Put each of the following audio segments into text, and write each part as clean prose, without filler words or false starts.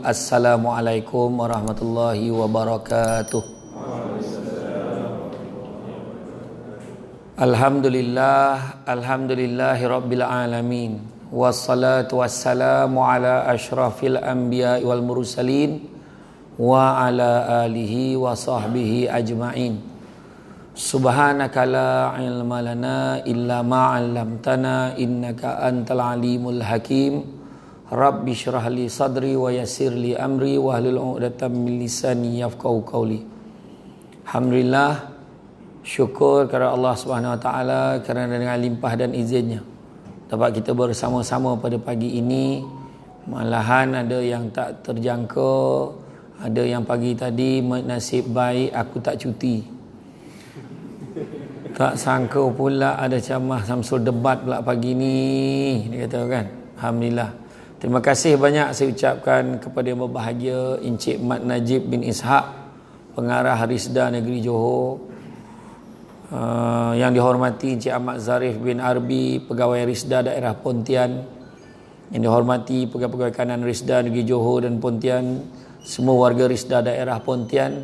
Assalamualaikum warahmatullahi wabarakatuh. Alhamdulillahi rabbil alamin. Wassalatu wassalamu ala asyrafil anbiya wal mursalin wa ala alihi wa sahbihi ajma'in. Subhanaka la ilma lana illa ma 'allamtana innaka antal alimul hakim. Rabbi syrah li sadri wa yassir li amri wa hlul 'uqdatam min lisani yafqahu qawli. Alhamdulillah, syukur kepada Allah Subhanahu Wa Taala kerana dengan limpah dan izinnya dapat kita bersama-sama pada pagi ini. Malahan ada yang tak terjangka, ada yang pagi tadi nasib baik aku tak cuti. Tak sangka pula ada ceramah Samsul debat pula pagi ni, dia kata kan. Alhamdulillah. Terima kasih banyak saya ucapkan kepada yang berbahagia Encik Mat Najib bin Ishaq, pengarah Risda Negeri Johor. Yang dihormati Encik Ahmad Zarif bin Arbi, pegawai Risda daerah Pontian. Yang dihormati pegawai kanan Risda Negeri Johor dan Pontian, semua warga Risda daerah Pontian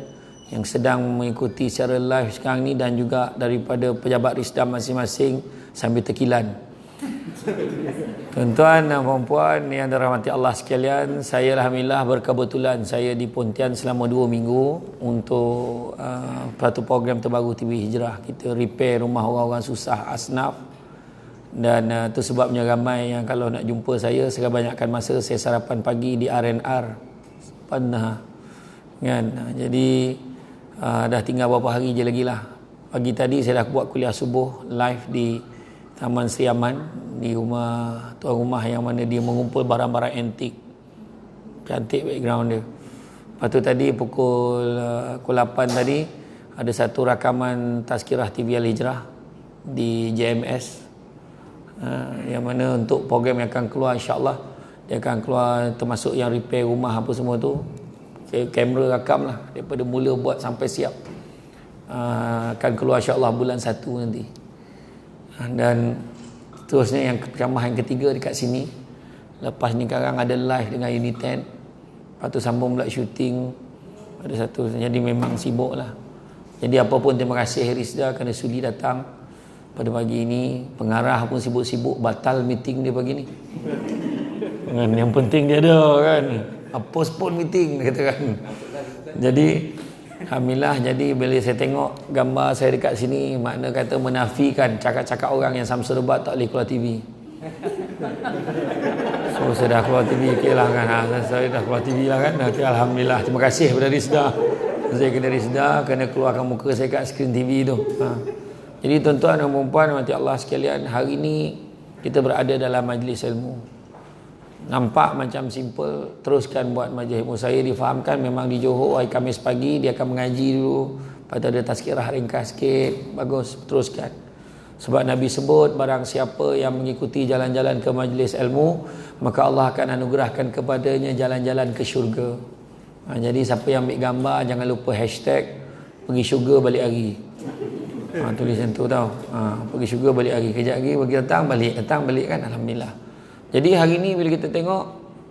yang sedang mengikuti secara live sekarang ni, dan juga daripada pejabat Risda masing-masing sambil tekilan. Tuan-tuan dan puan-puan yang dirahmati Allah sekalian, saya alhamdulillah berkebetulan saya di Pontian selama 2 minggu untuk satu program terbaru TV Hijrah. Kita repair rumah orang-orang susah asnaf, dan itu sebabnya ramai yang kalau nak jumpa saya banyakkan masa saya sarapan pagi di R&R Panah kan. Jadi dah tinggal beberapa hari je lagi lah. Pagi tadi saya dah buat kuliah subuh live di Taman Sri Aman, di rumah tuan rumah yang mana dia mengumpul barang-barang antik. Cantik background dia. Lepas tu tadi pukul 8 tadi ada satu rakaman Tazkirah TV Al-Hijrah di JMS, yang mana untuk program yang akan keluar, insyaAllah dia akan keluar termasuk yang repair rumah apa semua tu. Kamera rakam lah daripada mula buat sampai siap. Akan keluar insyaAllah bulan 1 nanti. Dan terusnya yang ceramah yang ketiga dekat sini. Lepas ni sekarang ada live dengan Unit 10. Lepas tu sambung pula shooting. Ada satu. Jadi memang sibuk lah. Jadi apa pun terima kasih Risda kerana sudi datang pada pagi ini. Pengarah pun sibuk-sibuk batal meeting dia pagi ni. Yang penting dia ada kan. Postpone meeting kata kan. Jadi alhamdulillah, jadi bila saya tengok gambar saya dekat sini, makna kata menafikan cakap-cakap orang yang Samsul debat tak boleh keluar TV. So saya dah keluar TV, okey lah kan. Saya dah keluar TV lah kan. Okay, alhamdulillah. Terima kasih kepada Risda. Saya kena Risda kerana keluarkan muka saya kat skrin TV tu. Jadi tuan-tuan dan puan-puan mati Allah sekalian, hari ini kita berada dalam majlis ilmu. Nampak macam simple, teruskan buat majlis ilmu. Saya difahamkan memang di Johor hari Khamis pagi dia akan mengaji dulu, lepas tu ada tazkirah ringkas sikit. Bagus, teruskan. Sebab Nabi sebut barang siapa yang mengikuti jalan-jalan ke majlis ilmu, maka Allah akan anugerahkan kepadanya jalan-jalan ke syurga. Jadi siapa yang ambil gambar jangan lupa hashtag pergi syurga balik hari. Tulis macam tu tau. Pergi syurga balik hari. Kejap lagi pergi datang balik kan. Alhamdulillah. Jadi hari ni bila kita tengok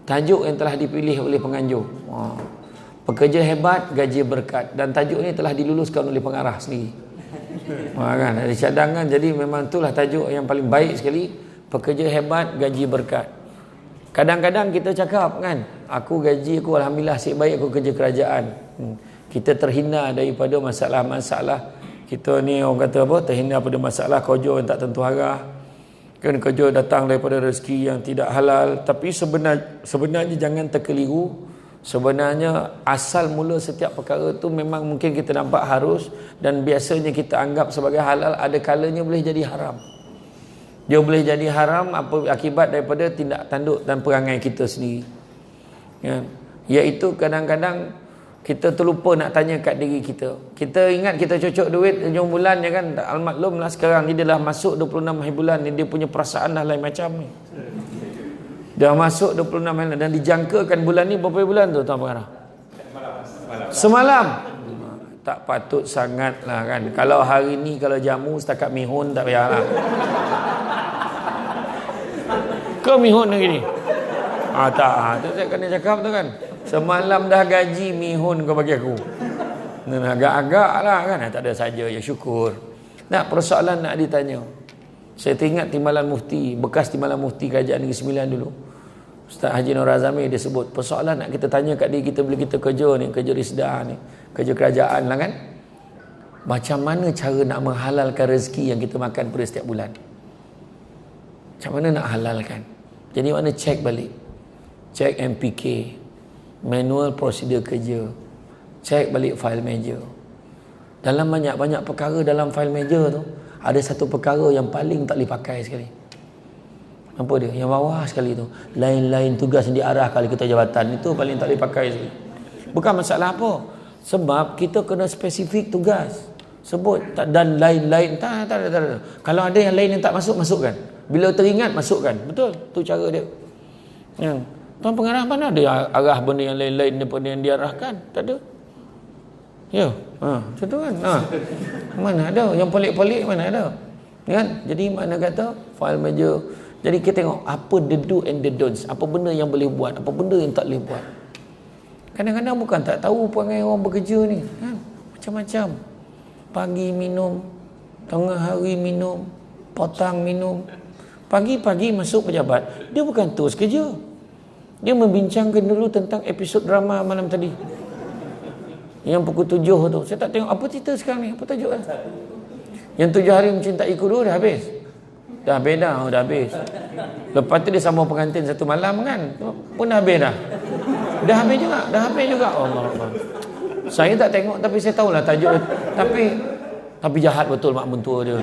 tajuk yang telah dipilih oleh penganjur, pekerja hebat, gaji berkat, dan tajuk ni telah diluluskan oleh pengarah sendiri. Kan ada cadangan, jadi memang itulah tajuk yang paling baik sekali, pekerja hebat, gaji berkat. Kadang-kadang kita cakap kan, aku gaji aku alhamdulillah asyik baik, aku kerja kerajaan. Kita terhina daripada masalah-masalah. Kita ni orang kata apa, terhina pada masalah kerja yang tak tentu arah. Kan kerja datang daripada rezeki yang tidak halal. Tapi sebenarnya jangan terkeliru. Sebenarnya asal mula setiap perkara tu memang mungkin kita nampak harus, dan biasanya kita anggap sebagai halal, ada kalanya boleh jadi haram. Dia boleh jadi haram apa akibat daripada tindak tanduk dan perangai kita sendiri. Ya. Iaitu kadang-kadang kita terlupa nak tanya kat diri kita. Kita ingat kita cocok duit hujung bulan ya kan. Almaklum lah sekarang ni dia dah masuk 26 hari bulan ni, dia punya perasaan dah lain macam ni. Dah masuk 26 hari dan dijangkakan bulan ni berapa bulan tu tuan pengarah? Semalam. Tak patut sangat lah kan. Kalau hari ni kalau jamu setakat mihun tak payahlah. Ke mihun lagi ni? Tak. Tu saya kena cakap tu kan. Semalam dah gaji mihun kau bagi aku. Nah, agak-agak lah kan. Tak ada saja, ya syukur. Nak persoalan nak ditanya. Saya teringat Timbalan Mufti, bekas Timbalan Mufti Kerajaan Negeri Sembilan dulu. Ustaz Haji Nur Azami dia sebut, persoalan nak kita tanya kat diri kita bila kita kerja ni, kerja Risda ni, kerja kerajaan lah kan. Macam mana cara nak menghalalkan rezeki yang kita makan pada setiap bulan? Macam mana nak halalkan? Jadi mana cek balik. Cek MPK, manual prosedur kerja. Cek balik file manager. Dalam banyak-banyak perkara dalam file manager tu, ada satu perkara yang paling tak boleh pakai sekali. Apa dia? Yang bawah sekali tu. Lain-lain tugas yang diarahkan oleh ketua jabatan. Itu paling tak boleh pakai sekali. Bukan masalah apa. Sebab kita kena spesifik tugas. Sebut. Dan lain-lain. Tak. Kalau ada yang lain yang tak masuk, masukkan. Bila teringat, masukkan. Betul. Tu cara dia. Yang tuan pengarah mana ada arah benda yang lain-lain daripada yang diarahkan? Tak ada. Ya. Macam tu kan. Mana ada. Yang pelik-pelik mana ada. Kan? Jadi mana kata file manager. Jadi kita tengok apa the do and the don'ts. Apa benda yang boleh buat, apa benda yang tak boleh buat. Kadang-kadang bukan tak tahu perangai orang bekerja ni. Kan? Macam-macam. Pagi minum, tengah hari minum, petang minum. Pagi-pagi masuk pejabat. Dia bukan terus kerja. Dia membincangkan dulu tentang episod drama malam tadi. Yang pukul 7 tu. Saya tak tengok apa cerita sekarang ni. Apa tajuk kan? Yang 7 hari mencintaiku dulu dah habis. Dah habis dah. Dah habis. Lepas tu dia sambung pengantin satu malam kan. Pun dah habis dah. Dah habis juga. Dah habis juga. Allah. Saya tak tengok tapi saya tahulah tajuk dia. Tapi jahat betul mak mentua dia.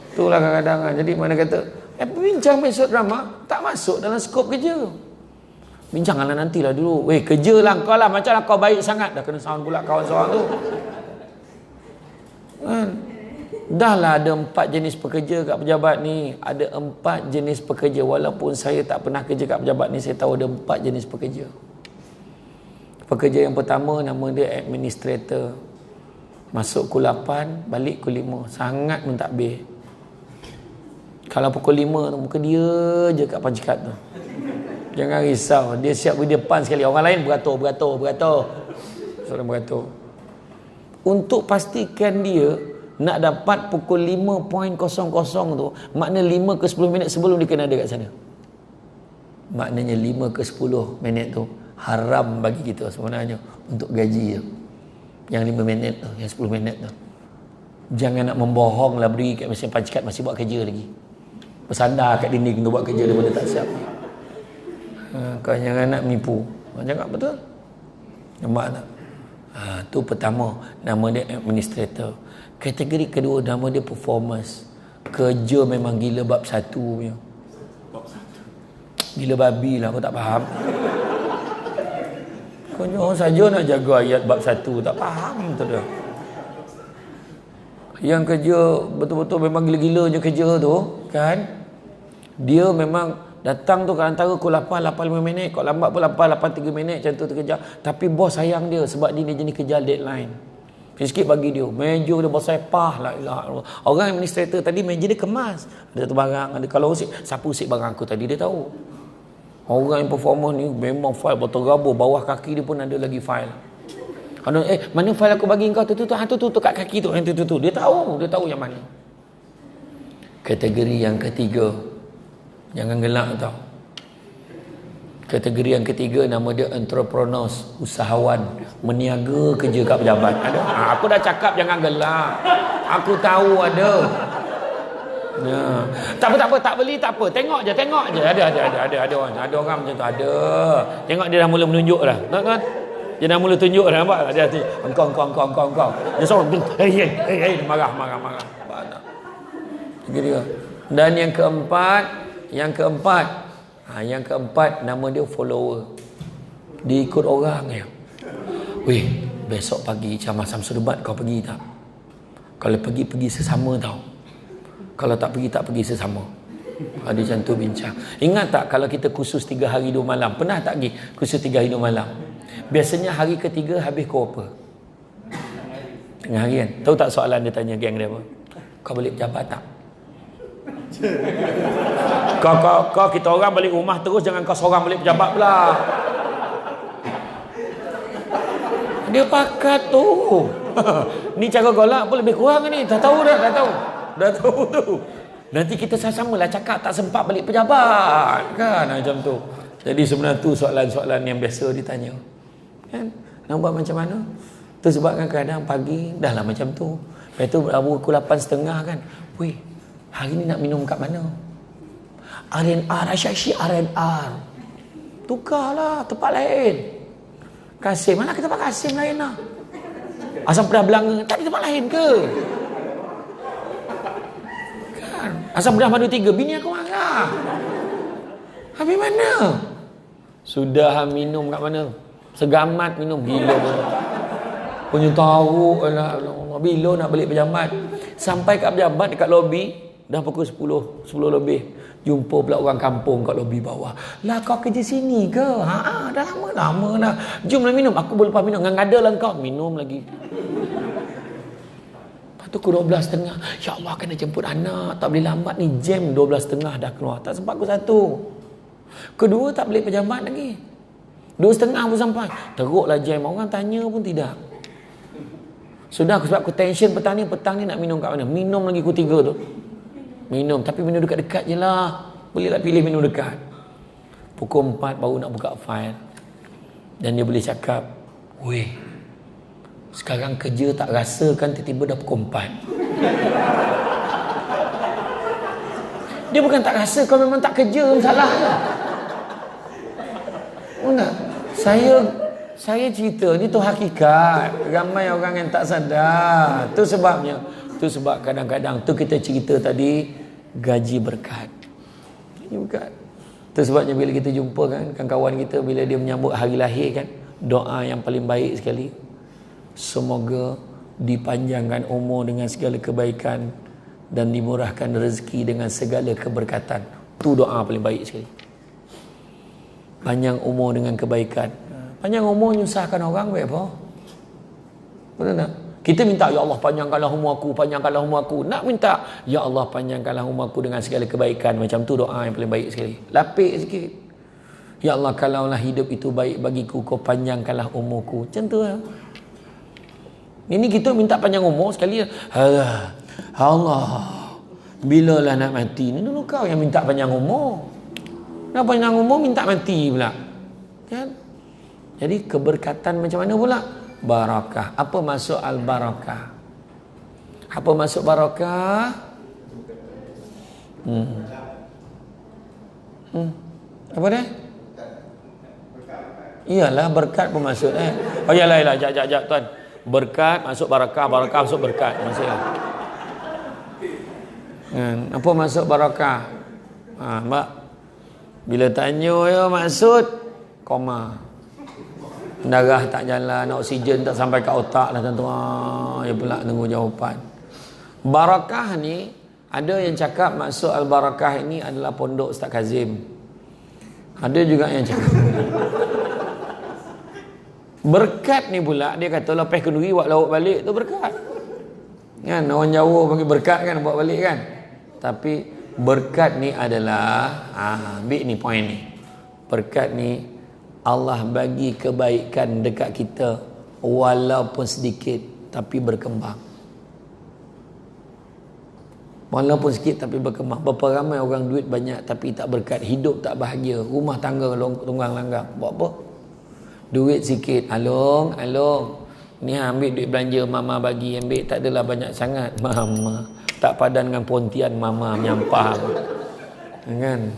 Itulah kadang-kadang. Jadi mana kata bincang episod drama tak masuk dalam skop kerja. Bincang lah nantilah dulu. Weh kerja lah kau lah. Macam lah kau baik sangat. Dah kena sound pula kawan seorang tu. Kan? Dah lah ada 4 jenis pekerja kat pejabat ni. Ada 4 jenis pekerja. Walaupun saya tak pernah kerja kat pejabat ni, saya tahu ada 4 jenis pekerja. Pekerja yang pertama nama dia administrator. Masuk pukul 8, balik pukul 5. Sangat mentadbir. Kalau pukul 5 tu muka dia je kat panjikat tu. Jangan risau. Dia siap beri depan sekali. Orang lain beratur. Seorang beratur. Untuk pastikan dia nak dapat pukul 5.00 tu, makna 5 ke 10 minit sebelum dia kena ada kat sana. Maknanya 5 ke 10 minit tu haram bagi kita sebenarnya untuk gaji tu. Yang 5 minit tu, yang 10 minit tu. Jangan nak membohong lah beri kat mesin panjikat masih buat kerja lagi. Bersandar kat dinding tu buat kerja dia benda tak siap. Kau jangan nak menipu. Jangan betul. Nampak tak? Tu pertama, nama dia administrator. Kategori kedua nama dia performance. Kerja memang gila bab 1 punya. Gila babi lah, kau tak faham. Kau orang saja nak jaga ayat bab 1, tak faham tu dah. Yang kerja betul-betul memang gila-gila je kerja tu, kan? Dia memang datang tu kat antara pukul 8, 8.5 minit. Kau lambat pun 8, 8.3 minit. Macam tu terkejar. Tapi bos sayang dia. Sebab dia jenis kejar deadline. Sikit bagi dia. Meja dia bos saya pah lah. Orang administrator tadi meja dia kemas. Ada satu barang. Ada, kalau usik, siapa usik barang aku tadi dia tahu. Orang yang performer ni memang file berterabur. Bawah kaki dia pun ada lagi file. Mana file aku bagi kau tu kat kaki tu. Tu. Dia tahu yang mana. Kategori yang ketiga. Jangan gelak tau. Kategori yang ketiga nama dia entrepreneurs, usahawan, meniaga kerja kat pejabat. Ada. Aku dah cakap jangan gelak. Aku tahu ada. Tak apa, tak beli tak apa. Tengok je. Ada orang macam tu ada. Tengok dia dah mula menunjuk dah. Kan? Dia dah mula tunjuk dah, nampak? Dia engkau. Dia seorang hey, marah. Gitu. Dan yang keempat nama dia follower. Dia ikut orang ya. Weh, besok pagi ceramah Samsul Debat kau pergi tak? Kalau pergi sesama tau. Kalau tak pergi sesama. Ada macam tu bincang. Ingat tak kalau kita khusus 3 hari 2 malam? Pernah tak pergi khusus 3 hari 2 malam? Biasanya hari ketiga habis kau apa? Tengah hari kan? Tahu tak soalan dia tanya geng dia apa? Kau boleh pejabat tak? Kau kita orang balik rumah terus, jangan kau seorang balik pejabat pula. Dia pakat tu. Ni cara golak pun lebih kurang ni. Dah tahu. Dah tahu tu. Nanti kita sama-sama lah cakap tak sempat balik pejabat. Kan macam tu. Jadi sebenarnya tu soalan-soalan yang biasa ditanya. Kan? Nak buat macam mana? Tu sebab kadang-kadang pagi dah lah macam tu. Lepas tu pukul 8.30 kan. Weh, hari ni nak minum kat mana? R&R, Aisyah R&R. Tukarlah tempat lain. Kasim, mana kita tempat Kasim lain lah. Asam pedas Belanga, tak ada tempat lain ke? Kan? Asam pedas Madu 3, bini aku marah. Habis mana? Sudah minum kat mana? Segamat minum, gila pun. Punya tahu lah, bila nak balik pejabat. Sampai kat pejabat dekat lobi, dah pukul 10 lebih. Jumpa pula orang kampung kat lobi bawah. Lah kau kerja sini ke? Dah lama dah. Jomlah minum. Aku boleh lepas minum. Ngada lah kau. Minum lagi. Lepas tu pukul 12.30. Ya Allah, kena jemput anak. Tak boleh lambat ni. Jam 12.30 dah keluar. Tak sempat pukul 1. Kedua tak boleh pejabat lagi. 2.30 pun sampai. Teruklah jam. Orang tanya pun tidak. Sudah sebab aku tension petang ni nak minum kat mana? Minum lagi pukul 3 tu. Minum, tapi minum dekat-dekat je lah. Bolehlah pilih minum dekat. Pukul 4 baru nak buka file. Dan dia boleh cakap, weh, sekarang kerja tak rasa kan, tiba-tiba dah pukul 4. Dia bukan tak rasa, kau memang tak kerja, masalah. Mana? Saya cerita, ni tu hakikat. Ramai orang yang tak sadar. Tu sebabnya. Tu sebab kadang-kadang tu kita cerita tadi, gaji berkat. Gaji berkat. Tu sebabnya bila kita jumpa kan kawan kita, bila dia menyambut hari lahir kan, doa yang paling baik sekali, semoga dipanjangkan umur dengan segala kebaikan dan dimurahkan rezeki dengan segala keberkatan. Tu doa paling baik sekali. Panjang umur dengan kebaikan. Panjang umur nyusahkan orang, baik apa? Betul tak? Kita minta, ya Allah panjangkanlah umur aku, panjangkanlah umur aku. Nak minta, ya Allah panjangkanlah umur aku dengan segala kebaikan. Macam tu doa yang paling baik sekali. Lapik sikit. Ya Allah, kalaulah hidup itu baik bagiku, kau panjangkanlah umurku. Macam tu lah. Ini kita minta panjang umur sekali. Allah, bilalah nak mati? Ini dulu kau yang minta panjang umur. Nak panjang umur, minta mati pula. Kan? Jadi keberkatan macam mana pula? Barakah. Apa maksud al-barakah? Apa maksud barakah? Apa dia? Iyalah, berkat pun maksud Oh iyalah, jap tuan. Berkat masuk barakah, barakah masuk berkat. Maksudnya. Apa maksud barakah? Mbak, bila tanya ya maksud koma. Darah tak jalan, oksigen tak sampai ke otak lah tuan-tuan. Ya pula tunggu jawapan. Barakah ni, ada yang cakap maksud al-barakah ini adalah pondok Ustaz Kazim. Ada juga yang cakap berkat ni pula, dia kata lepas kenduri buat lauk balik tu berkat. Kan orang Jawa panggil berkat kan, buat balik kan. Tapi berkat ni adalah ambil ni poin ni. Berkat ni Allah bagi kebaikan dekat kita walaupun sedikit tapi berkembang. Walaupun sedikit tapi berkembang. Berapa ramai orang duit banyak tapi tak berkat, hidup tak bahagia, rumah tangga tunggang langgang. Buat apa? Duit sikit, along. Ni ambil duit belanja mama bagi, ambil tak adalah banyak sangat. Mama tak padan dengan pontian mama menyampah. Kan?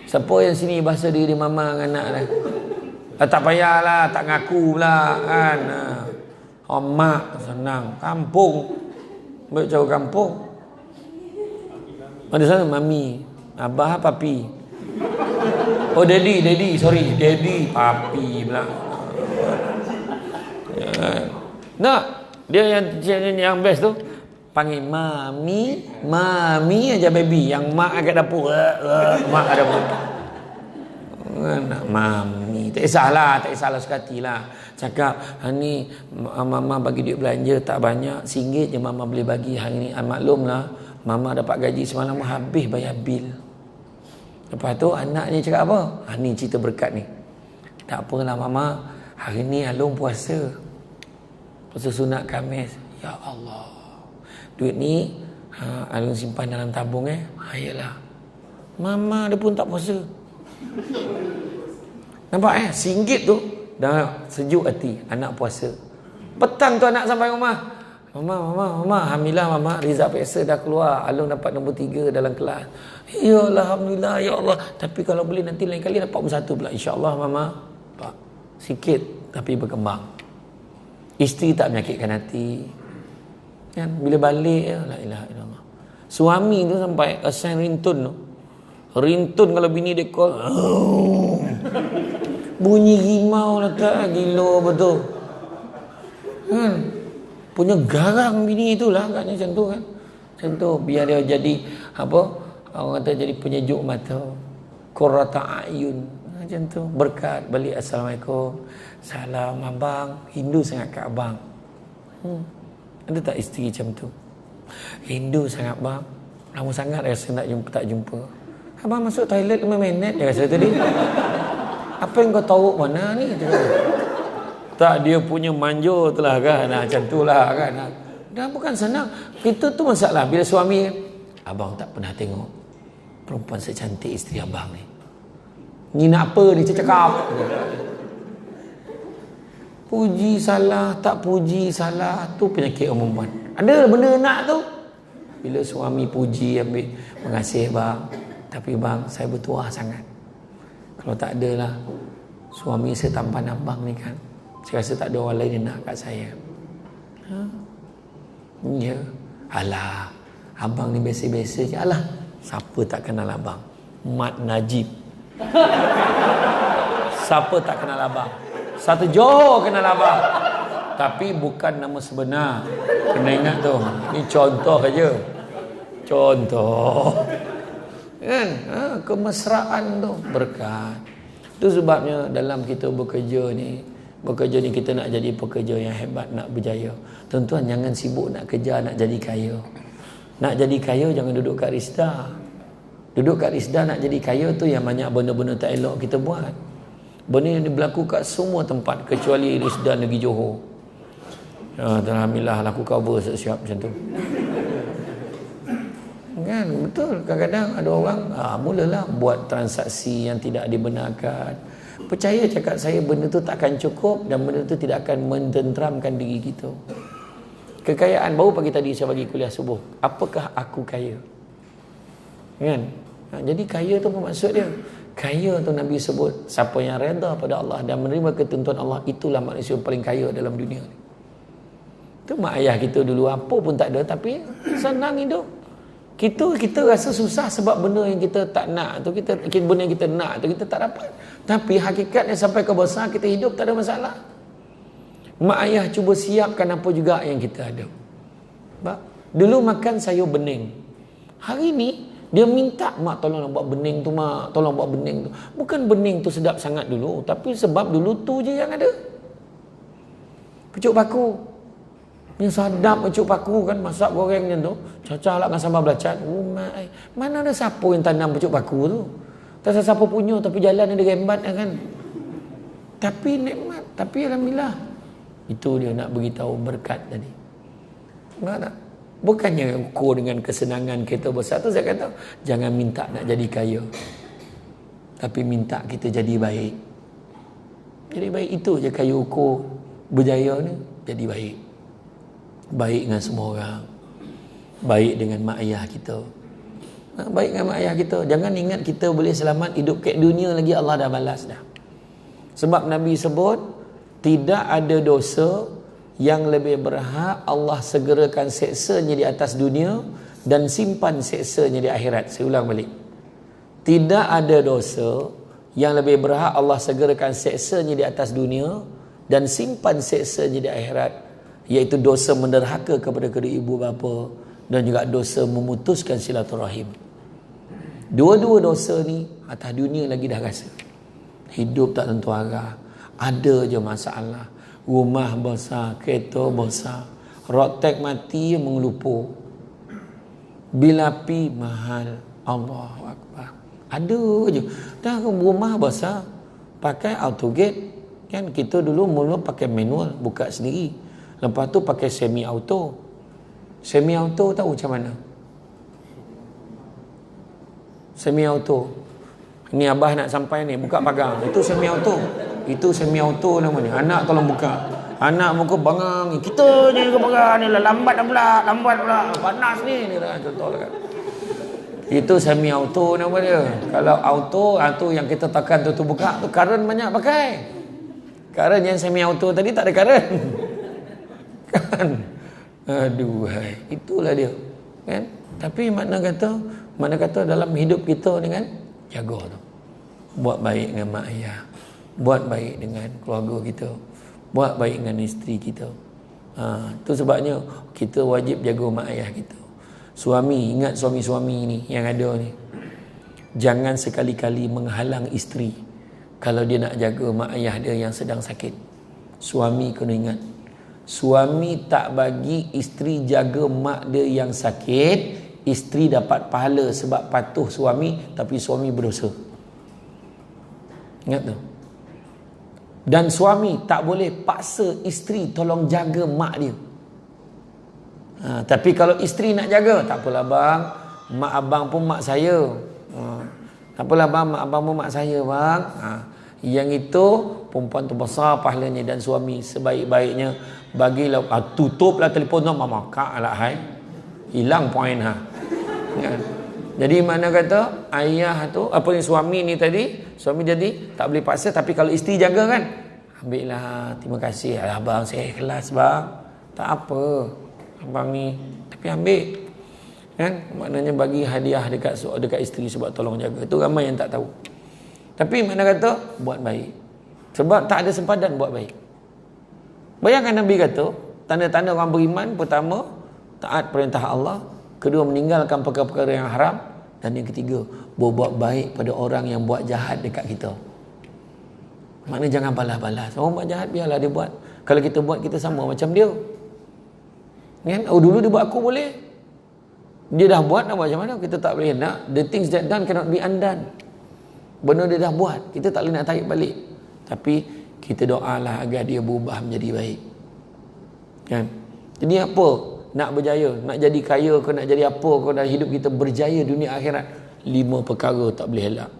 Siapa yang sini bahasa diri mama dengan anak dah? Tak payahlah, tak ngaku pula kan. Mak senang. Kampung. Baik jauh kampung. Ada sana mami. Abah papi. Oh daddy, sorry. Daddy, papi pula. Nak, dia yang best tu panggil mami aja baby, yang mak agak dapur mak ada dapur nak mami, tak kisahlah sekati lah. Cakap ni mama bagi duit belanja tak banyak, RM1 je mama boleh bagi hari ni. Maklumlah mama dapat gaji semalam habis bayar bil. Lepas tu anak ni cakap apa? Ni cerita berkat ni. Tak apalah mama, hari ni Alung puasa. Puasa sunat Khamis. Ya Allah. Duit ni Alung simpan dalam tabung Yalah. Mama dia pun tak puasa. Nampak RM1 tu dah sejuk hati anak puasa. Petang tu anak sampai rumah. Mama, alhamdulillah mama, result PSA dah keluar. Alung dapat nombor 3 dalam kelas. Ya alhamdulillah, ya Allah. Tapi kalau boleh nanti lain kali dapat nombor 1 pula. InsyaAllah mama. Pak, sikit tapi berkembang. Isteri tak menyakitkan hati. Kan bila balik la ilaha illallah. Suami tu sampai assign ringtone tu. Ringtone kalau bini dia call, bunyi rimau lah tak, gila betul. Kan? Punya garang bini itulah katnya macam tu kan. Macam tu biar dia jadi orang kata jadi penyejuk mata, qurrata ayun. Macam tu berkat balik. Assalamualaikum. Salam abang. Hindu sangat kat abang. Ada tak isteri macam tu? Hindu sangat bang. Lama sangat rasa nak jumpa, tak jumpa. Abang masuk toilet 5 minit dia rasa tadi. Apa yang kau tahu mana ni? Tak, dia punya manjo tu lah kan. Macam tu lah kan. Dan bukan senang. Kita tu masalah. Bila suami, abang tak pernah tengok perempuan secantik isteri abang ni. Ni nak apa ni cakap? Puji salah, tak puji salah. Tu penyakit perempuan. Ada benda nak tu. Bila suami puji, ambil, mengasih bang. Tapi bang, saya bertuah sangat. Kalau tak adalah suami saya tampan abang ni kan, saya rasa tak ada orang lain yang nak kat saya. Ya. Alah, abang ni biasa-biasa je. Alah, siapa tak kenal abang? Mat Najib. Siapa tak kenal abang? Satu Johor kenal abang. Tapi bukan nama sebenar. Kena ingat tu. Ni contoh aja. Contoh. Kan? Kemesraan tu berkat. Itu sebabnya dalam kita bekerja ni kita nak jadi pekerja yang hebat, nak berjaya. Tuan-tuan jangan sibuk nak kerja, nak jadi kaya. Nak jadi kaya jangan duduk kat Risda. Duduk kat Risda nak jadi kaya tu yang banyak benda-benda tak elok kita buat. Benda yang berlaku kat semua tempat kecuali Risda Negeri Johor. Alhamdulillah laku cover siap macam tu. Kan betul, kadang-kadang ada orang mulalah buat transaksi yang tidak dibenarkan. Percaya cakap saya, benda tu takkan cukup dan benda tu tidak akan mententeramkan diri kita. Kekayaan, baru pagi tadi saya bagi kuliah subuh, apakah aku kaya? Kan? Jadi kaya tu apa maksud dia? Kaya tu Nabi sebut, siapa yang redha pada Allah dan menerima ketentuan Allah, itulah manusia yang paling kaya dalam dunia ni. Tu mak ayah kita dulu apa pun tak ada tapi senang hidup. Kita rasa susah sebab benda yang kita tak nak tu, benda yang kita nak tu kita tak dapat. Tapi hakikatnya sampai ke besar kita hidup tak ada masalah. Mak ayah cuba siapkan apa juga yang kita ada. Dulu makan sayur bening. Hari ni dia minta, mak tolong buat bening tu mak, tolong buat bening tu. Bukan bening tu sedap sangat dulu, tapi sebab dulu tu je yang ada. Pucuk paku. Yang sadap pucuk paku kan, masak goreng macam tu, cacah lah dengan sambal belacan. Mana ada siapa yang tanam pucuk paku tu? Tak ada siapa punya, tapi jalan ada rembat kan. Tapi nikmat, tapi alhamdulillah. Itu dia nak beritahu berkat tadi. Enggak tak? Bukannya ukur dengan kesenangan kita besar tu, saya kata jangan minta nak jadi kaya, tapi minta kita jadi baik. Jadi baik itu je kayu ukur berjaya ni, jadi baik. Baik dengan semua orang. Baik dengan mak ayah kita. Baik dengan mak ayah kita. Jangan ingat kita boleh selamat hidup kat dunia lagi, Allah dah balas dah. Sebab Nabi sebut, tidak ada dosa yang lebih berhak Allah segerakan seksanya di atas dunia dan simpan seksanya di akhirat. Saya ulang balik. Tidak ada dosa yang lebih berhak Allah segerakan seksanya di atas dunia dan simpan seksanya di akhirat, iaitu dosa menderhaka kepada kedua ibu bapa dan juga dosa memutuskan silaturahim. Dua-dua dosa ni atas dunia lagi dah rasa. Hidup tak tentu arah, ada je masalah. Rumah besar, kereta besar, rotek mati mengelupur, bil api mahal. Allahu Akbar. Ada je. Dah rumah besar pakai auto gate. Kan kita dulu mula pakai manual, buka sendiri. Lepas tu pakai semi auto. Semi auto tahu macam mana? Semi auto. Ni abah nak sampai ni, buka pagar. Itu semi auto. Itu semi auto namanya. Anak tolong buka. Anak muka bangang. Kita je ke pagar ni lah. Lambat pula. Panas ni. Ni lah contoh lah kan. Itu semi auto nama dia. Kalau auto yang kita tekan tu buka tu current banyak pakai. Current yang semi auto tadi tak ada current. Kan? Aduh, itulah dia. Kan? Tapi makna kata dalam hidup kita ni kan, jaga tu. Buat baik dengan mak ayah. Buat baik dengan keluarga kita. Buat baik dengan isteri kita. Tu sebabnya kita wajib jaga mak ayah kita. Suami, ingat suami-suami ni yang ada ni. Jangan sekali-kali menghalang isteri kalau dia nak jaga mak ayah dia yang sedang sakit. Suami kena ingat. Suami tak bagi isteri jaga mak dia yang sakit, isteri dapat pahala sebab patuh suami, tapi suami berdosa. Ingat tu. Dan suami tak boleh paksa isteri tolong jaga mak dia. Tapi kalau isteri nak jaga, tak apalah bang, mak abang pun mak saya. Tak apalah bang, mak abang pun mak saya bang. Yang itu perempuan tu besar pahalanya. Dan suami sebaik-baiknya bagilah, tutuplah telefon tu, mama kak lah hai. Hilang poin ha. Kan? Jadi mana kata ayah tu, apa ni suami ni tadi, suami jadi tak boleh paksa, tapi kalau isteri jaga kan, ambillah, terima kasih abang, saya ikhlas bang. Tak apa abang ni, tapi ambil kan, maknanya bagi hadiah dekat isteri sebab tolong jaga. Itu ramai yang tak tahu. Tapi mana kata buat baik, sebab tak ada sempadan buat baik. Bayangkan Nabi kata tanda-tanda orang beriman, pertama taat perintah Allah, kedua meninggalkan perkara-perkara yang haram, dan yang ketiga berbuat baik pada orang yang buat jahat dekat kita. Maknanya jangan balas-balas. Orang buat jahat biarlah dia buat. Kalau kita buat, kita sama macam dia. Kan? Dulu dia buat aku boleh. Dia dah buat, nak buat macam mana? Kita tak boleh nak. The things that done cannot be undone. Benda dia dah buat, kita tak boleh nak tarik balik. Tapi kita doalah agar dia berubah menjadi baik. Kan? Jadi apa? Nak berjaya, nak jadi kaya ke, nak jadi apa ke dalam hidup kita, berjaya dunia akhirat, 5 perkara tak boleh elak.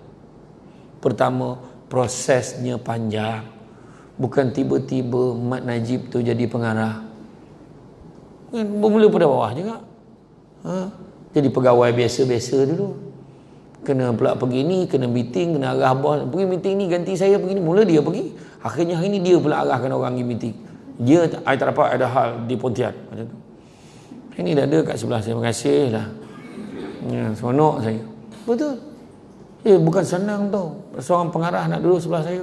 Pertama, prosesnya panjang. Bukan tiba-tiba Mat Najib tu jadi pengarah. Kan bermula pada bawah juga. Jadi pegawai biasa-biasa dulu. Kena pula pergi ni, kena meeting, kena arah bos. Pergi meeting ni, ganti saya pergi ni. Mula dia pergi. Akhirnya hari ni dia pula arahkan orang pergi meeting. Dia, I tak dapat ada hal di Pontian. Macam tu. Ini dah ada kat sebelah saya. Terima kasih lah. Ya, seronok saya. Betul. Bukan senang tau. Seorang pengarah nak duduk sebelah saya.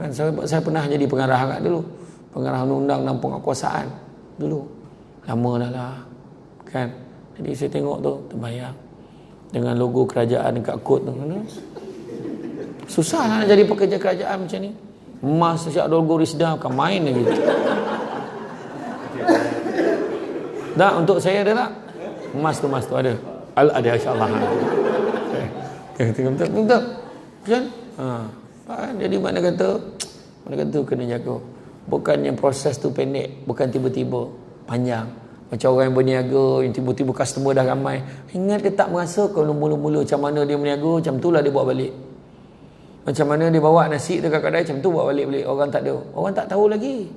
Kan saya pernah jadi pengarah kat dulu. Pengarah undang-undang dan penguasaan dulu. Lama dah lah. Kan. Jadi saya tengok tu, terbayang. Dengan logo kerajaan dekat kot tu. Susah lah nak jadi pekerja kerajaan macam ni. Emas siap logo Risda, bukan main lagi. Tak, untuk saya ada tak? Emas tu ada. Ada insyaAllah. Betul. Kan? Jadi mana kata kena jaga. Bukannya proses tu pendek, bukan tiba-tiba, panjang. Macam orang yang berniaga, yang tiba-tiba customer dah ramai. Ingat ke tak merasa kalau mula-mula macam mana dia berniaga, macam tu lah dia bawa balik. Macam mana dia bawa nasi dekat kedai, macam tu bawa balik-balik. Orang tak ada. Orang tak tahu lagi.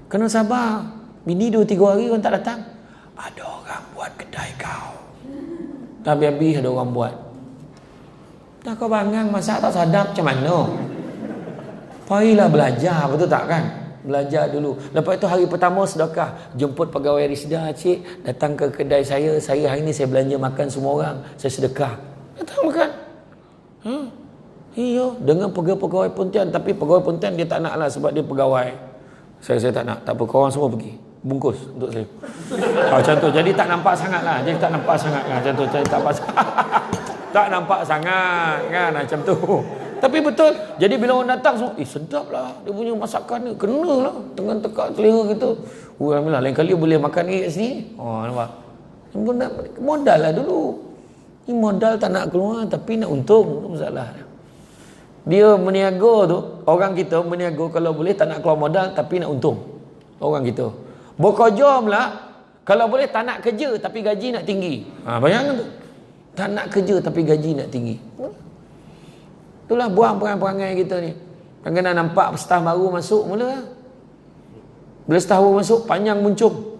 Kena sabar. Bini 2-3 hari orang tak datang. Ada orang buat kedai kau. Tapi habis ada orang buat. Dah kau bangang masak tak sadap macam mana? Payahlah belajar, betul tak kan? Belajar dulu. Lepas itu hari pertama sedekah. Jemput pegawai Risda, cik, datang ke kedai saya. Saya hari ni saya belanja makan semua orang. Saya sedekah. Datang makan. Iya, dengan pegawai Pontian. Tapi pegawai Pontian dia tak nak lah sebab dia pegawai. Saya tak nak. Tak apa, korang semua pergi. Bungkus untuk saya. Macam tu. Jadi tak nampak sangat lah. Jadi tak nampak sangat kan. Macam tu. Jadi tak nampak sangat kan. Macam tu. Tapi betul. Jadi bila orang datang semua, sedap lah. Dia punya masakan ni. Kena lah. Tengah tekak selera kita. Alhamdulillah. Lain kali boleh makan ni kat sini. Nampak. Modal lah dulu. Ni modal tak nak keluar tapi nak untung. Itu masalah. Dia meniaga tu, orang kita meniaga kalau boleh tak nak keluar modal tapi nak untung. Orang kita. Bekerja pula, kalau boleh tak nak kerja tapi gaji nak tinggi. Bayangkan tu. Tak nak kerja tapi gaji nak tinggi. Itulah buang perangai-perangai kita ni. Kadang-kadang nampak staff baru masuk mula. Bila staff baru masuk, panjang muncung.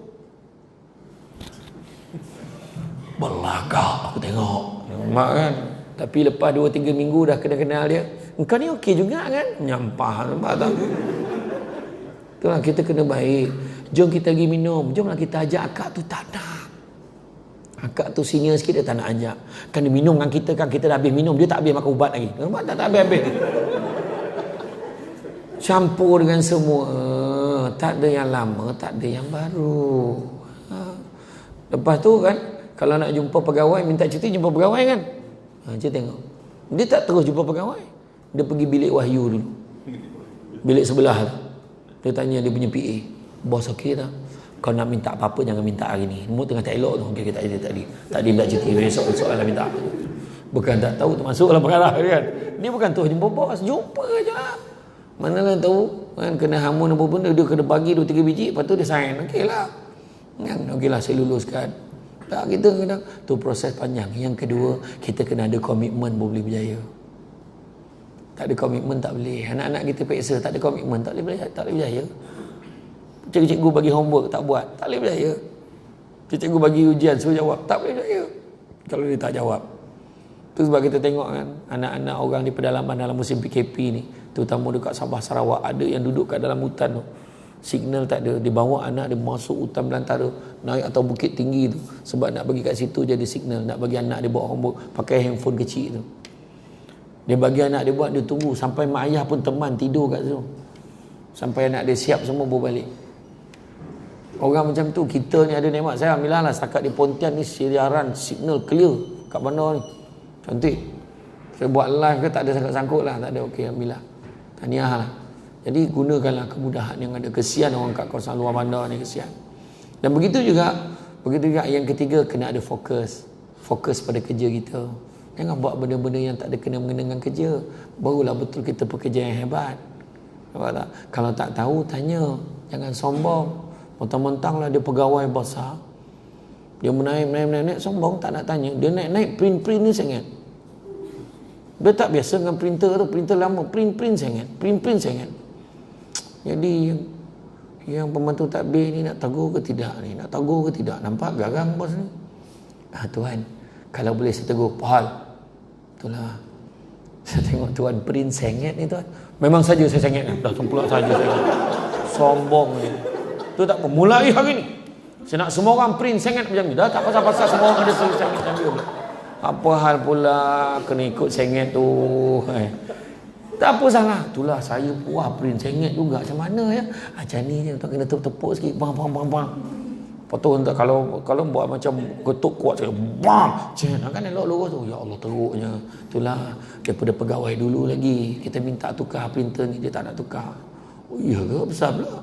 Belagak aku tengok. Mak kan. Tapi lepas 2-3 minggu dah kenal dia. Engkau ni okey juga kan? Menyampah. Nampak tak? Itulah kita kena baik. Jom kita pergi minum. Jomlah kita ajak akak tu. Tak nak. Akak tu senior sikit dia tak nak ajak. Kan dia minum dengan kita kan. Kita dah habis minum. Dia tak habis makan ubat lagi. Nampak tak habis-habis. Campur dengan semua. Tak ada yang lama. Tak ada yang baru. Lepas tu kan. Kalau nak jumpa pegawai, minta cuti jumpa pegawai kan? Cik tengok. Dia tak terus jumpa pegawai. Dia pergi bilik Wahyu dulu. Bilik sebelah tu. Dia tanya dia punya PA. Bos okey tak? Kau nak minta apa-apa jangan minta hari ni. Mood tengah tak elok tu. Okey, tak ada tadi. Tak ada minta cuti. Besok lah minta. Bukan tak tahu termasuklah perkara kan. Dia bukan terus jumpa bos. Jumpa je lah. Manalah tahu. Kan, kena hamun apa pun. Dia kena bagi 2-3 biji. Lepas tu dia sign. Okey lah. Okey lah saya luluskan. Tak, kita kadang tu proses panjang. Yang kedua, kita kena ada komitmen baru boleh berjaya. Tak ada komitmen tak boleh. Anak-anak kita peksa tak ada komitmen tak boleh berjaya. Cikgu bagi homework tak buat, tak boleh berjaya. Cikgu bagi ujian suruh jawab, tak boleh berjaya kalau dia tak jawab. Tu sebab kita tengok kan, anak-anak orang di pedalaman dalam musim PKP ni, terutama dekat Sabah Sarawak, ada yang duduk kat dalam hutan tu. Signal tak ada, dia bawa anak dia masuk hutan belantara, naik atau bukit tinggi tu sebab nak bagi kat situ jadi signal, nak bagi anak dia buat homework pakai handphone kecil tu. Dia bagi anak dia buat, dia tunggu sampai mak ayah pun teman tidur kat situ sampai anak dia siap semua bawa balik. Orang macam tu kita ni ada nikmat. Saya alhamdulillah lah setakat di Pontian ni siaran signal clear kat bandar ni cantik. Saya buat live ke tak ada sangkut-sangkut lah, tak ada. Okey, alhamdulillah, tahniah lah. Jadi gunakanlah kemudahan yang ada. Kesian orang kat kawasan luar bandar ni, kesian. Dan begitu juga yang ketiga, kena ada fokus pada kerja kita. Jangan buat benda-benda yang tak ada kena-mengena dengan kerja. Barulah betul kita pekerja yang hebat. Nampak tak? Kalau tak tahu tanya, jangan sombong. Mentang-mentang lah dia pegawai besar, dia menaik sombong, tak nak tanya. Dia naik print ni sangat. Dia tak biasa dengan printer tu, printer lama, print sangat. Jadi yang pembantu takbir ni nak tegur ke tidak ni? Nak tegur ke tidak? Nampak garang bos ni. Tuan, kalau boleh saya tegur, Pahal. Itulah. Saya tengok tuan print sengit ni tuan. Memang saja saya sengit. Dah pula saja saya. Sombong ni. Tu tak apa. Mulai hari ni saya nak semua orang print sengit macam ni. Dah tak pasal-pasal semua orang ada sengit macam dia pula. Apa hal pula kena ikut sengit tu? Tak apa salah. Itulah saya puas print sengit juga. Macam mana ya? Macam ni je. Tuan kena tepuk sikit. Bang. Lepas tu kalau buat macam ketuk kuat saya. Bang. Kan elok lurus tu. Ya Allah teruknya. Itulah daripada pegawai dulu lagi. Kita minta tukar printer ni. Dia tak nak tukar. Oh iya ke? Besar pula.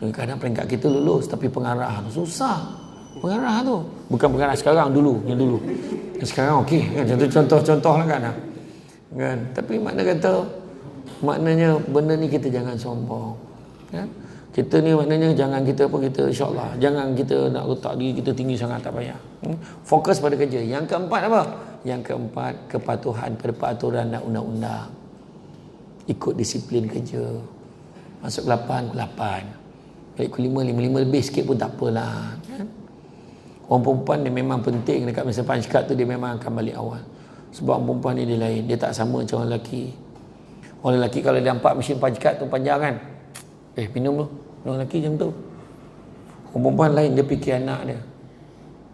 Kadang-kadang peringkat kita lulus. Tapi pengarah tu susah. Pengarah tu. Bukan pengarah sekarang dulu. Yang dulu. Yang sekarang okey. Kan? Contoh lah kan. Kan? Tapi maknanya benda ni kita jangan sombong. Kan? Kita ni maknanya jangan kita insyaAllah. Jangan kita nak letak diri kita tinggi sangat, tak payah. Fokus pada kerja. Yang keempat apa? Yang keempat, kepatuhan pada peraturan dan undang-undang. Ikut disiplin kerja. Masuk 8 balik ke 5 lebih sikit pun tak apalah. Kan? Orang perempuan dia memang penting dekat masa punch card tu, dia memang akan balik awal. Sebab orang perempuan ni dia lain. Dia tak sama macam orang lelaki. Orang lelaki kalau dia nampak mesin punch card tu panjang kan, minum tu. Orang lelaki macam tu. Orang perempuan lain, dia fikir anak dia.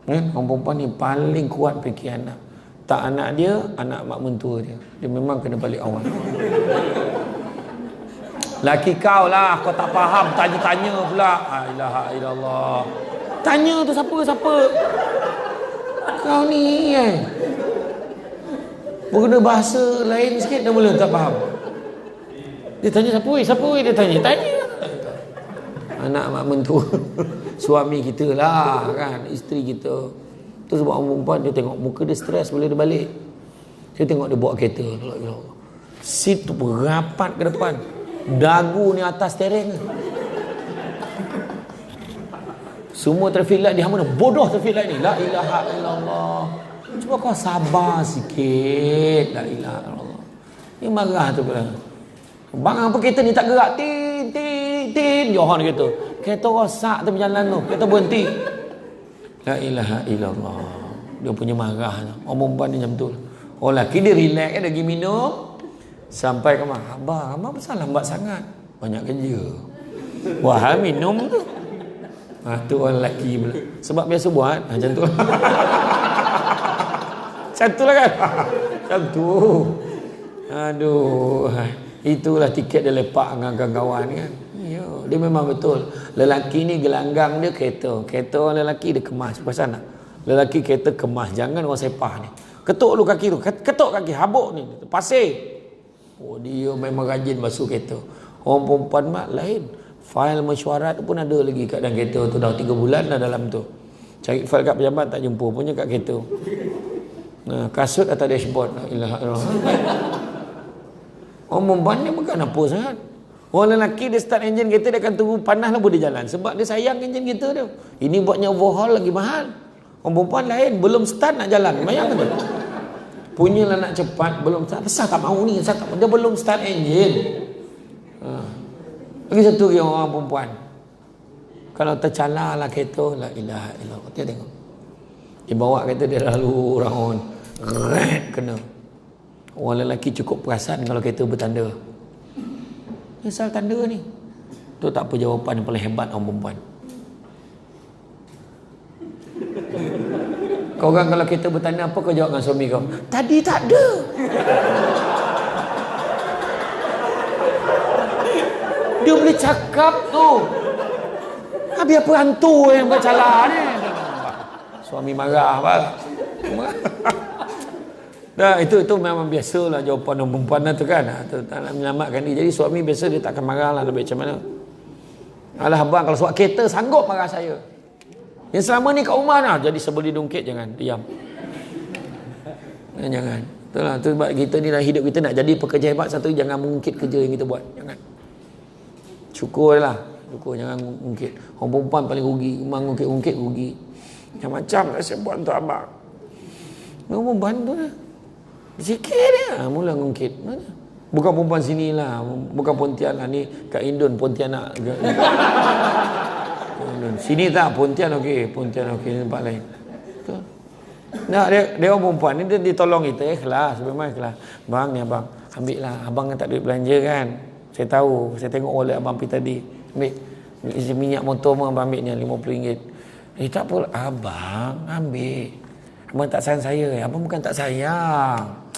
Kan? Orang perempuan ni paling kuat fikir anak. Tak anak dia, anak mak mentua dia. Dia memang kena balik awal. Laki kau lah, kau tak faham, tanya-tanya pula. La ilaha illallah. Tanya tu siapa? Kau ni berguna bahasa lain sikit dah mula tak faham. Dia tanya siapa dia tanya. Anak mak mentua. Suami kita lah kan, isteri kita. Tu sebab orang perempuan dia tengok muka dia stres boleh dia balik. Saya tengok dia bawa kereta. Seat tu berapat ke depan. Dagu ni atas steering. Semua traffic light dia mana bodoh traffic light ni. La ilaha illallah. Cuba kau sabar sikit. La ilaha illallah. Dia marah tu pula. Bang apa kereta ni tak gerak? Tin tin tin. Johan kereta. Kereta rosak tu berjalan tu. Kereta berhenti. La ilaha illallah. Dia punya marah. Orang perempuan ni macam tu. Orang lelaki dia relax kan, dia pergi minum. Sampai ke rumah. Abang pasal lambat sangat? Banyak kerja. Wah, minum tu. Tu orang lelaki pula. Sebab biasa buat. Macam tu. Macam tu lah kan. Macam tu. Aduh. Itulah tiket dia lepak dengan kawan-kawan kan. Ya, dia memang betul. Lelaki ni gelanggang dia kereta. Kereta orang lelaki dia kemas. Perasan tak? Lelaki kereta kemas. Jangan orang sepah ni. Ketuk lu kaki tu. Ketuk kaki. Habuk ni. Pasir. Oh, dia memang rajin basuh kereta. Orang perempuan mak lain. Fail mesyuarat pun ada lagi kat dalam kereta tu. Dah 3 bulan dah dalam tu. Cari fail kat pejabat tak jumpa. Punya kat kereta. Nah, kasut atas dashboard. La ilaha illallah. Orang perempuan ni bukan apa sangat. Orang lelaki dia start enjin kereta dia akan tunggu panas lah dia jalan. Sebab dia sayang enjin kereta dia. Ini buatnya overhaul lagi mahal. Orang perempuan lain belum start nak jalan. Bayangkan tu. Punyalah nak cepat belum start. Pasal tak mahu ni. Dia belum start enjin. Lagi satu lagi orang perempuan. Kalau tercalar lah kereta. La ilaha illallah. Dia tengok. Dia bawa kereta dia lalu orang red kena. Orang lelaki cukup perasan kalau kereta bertanda. Misal tanda ni. Tu tak apa jawapan yang paling hebat orang perempuan. Kau orang kalau kereta bertanda apa kau jawab dengan suami kau? Tadi tak ada. Dia boleh cakap tu. Habis apa hantu yang bercala ni? Suami marah apa? Dah itu memang biasalah jawapan orang perempuan tu kan. Tak nak menyelamatkan dia. Jadi suami biasa dia takkan marah lah lebih macam mana. Alah abang kalau sebab kereta sanggup marah saya. Yang selama ni kat rumah lah. Jadi sebelum didungkit jangan diam. Jangan. Itulah tu sebab kita ni dalam hidup kita nak jadi pekerja hebat satu jangan mengungkit kerja yang kita buat. Jangan. Syukurlah. Syukur jangan mengungkit. Orang perempuan paling rugi. Mengungkit-ungkit rugi. Macam-macam lah saya buat untuk abang. Orang perempuan tu lah. Sikit dia mula ngungkit. Bukan perempuan sini lah. Bukan Pontianak ni. Kat Indon Pontianak. Sini tak Pontianak okey. Pontianak okey tempat lain. Nah, dia orang perempuan ni dia ditolong kita ikhlas. Memang ikhlas. Bang ni abang. Ambil lah. Abang kan tak duit belanja kan. Saya tahu. Saya tengok wallet abang pergi tadi. Ambil. Isi minyak motor pun abang ambil ni RM50. Tak apa. Abang ambil. Abang tak sayang saya. Abang bukan tak sayang.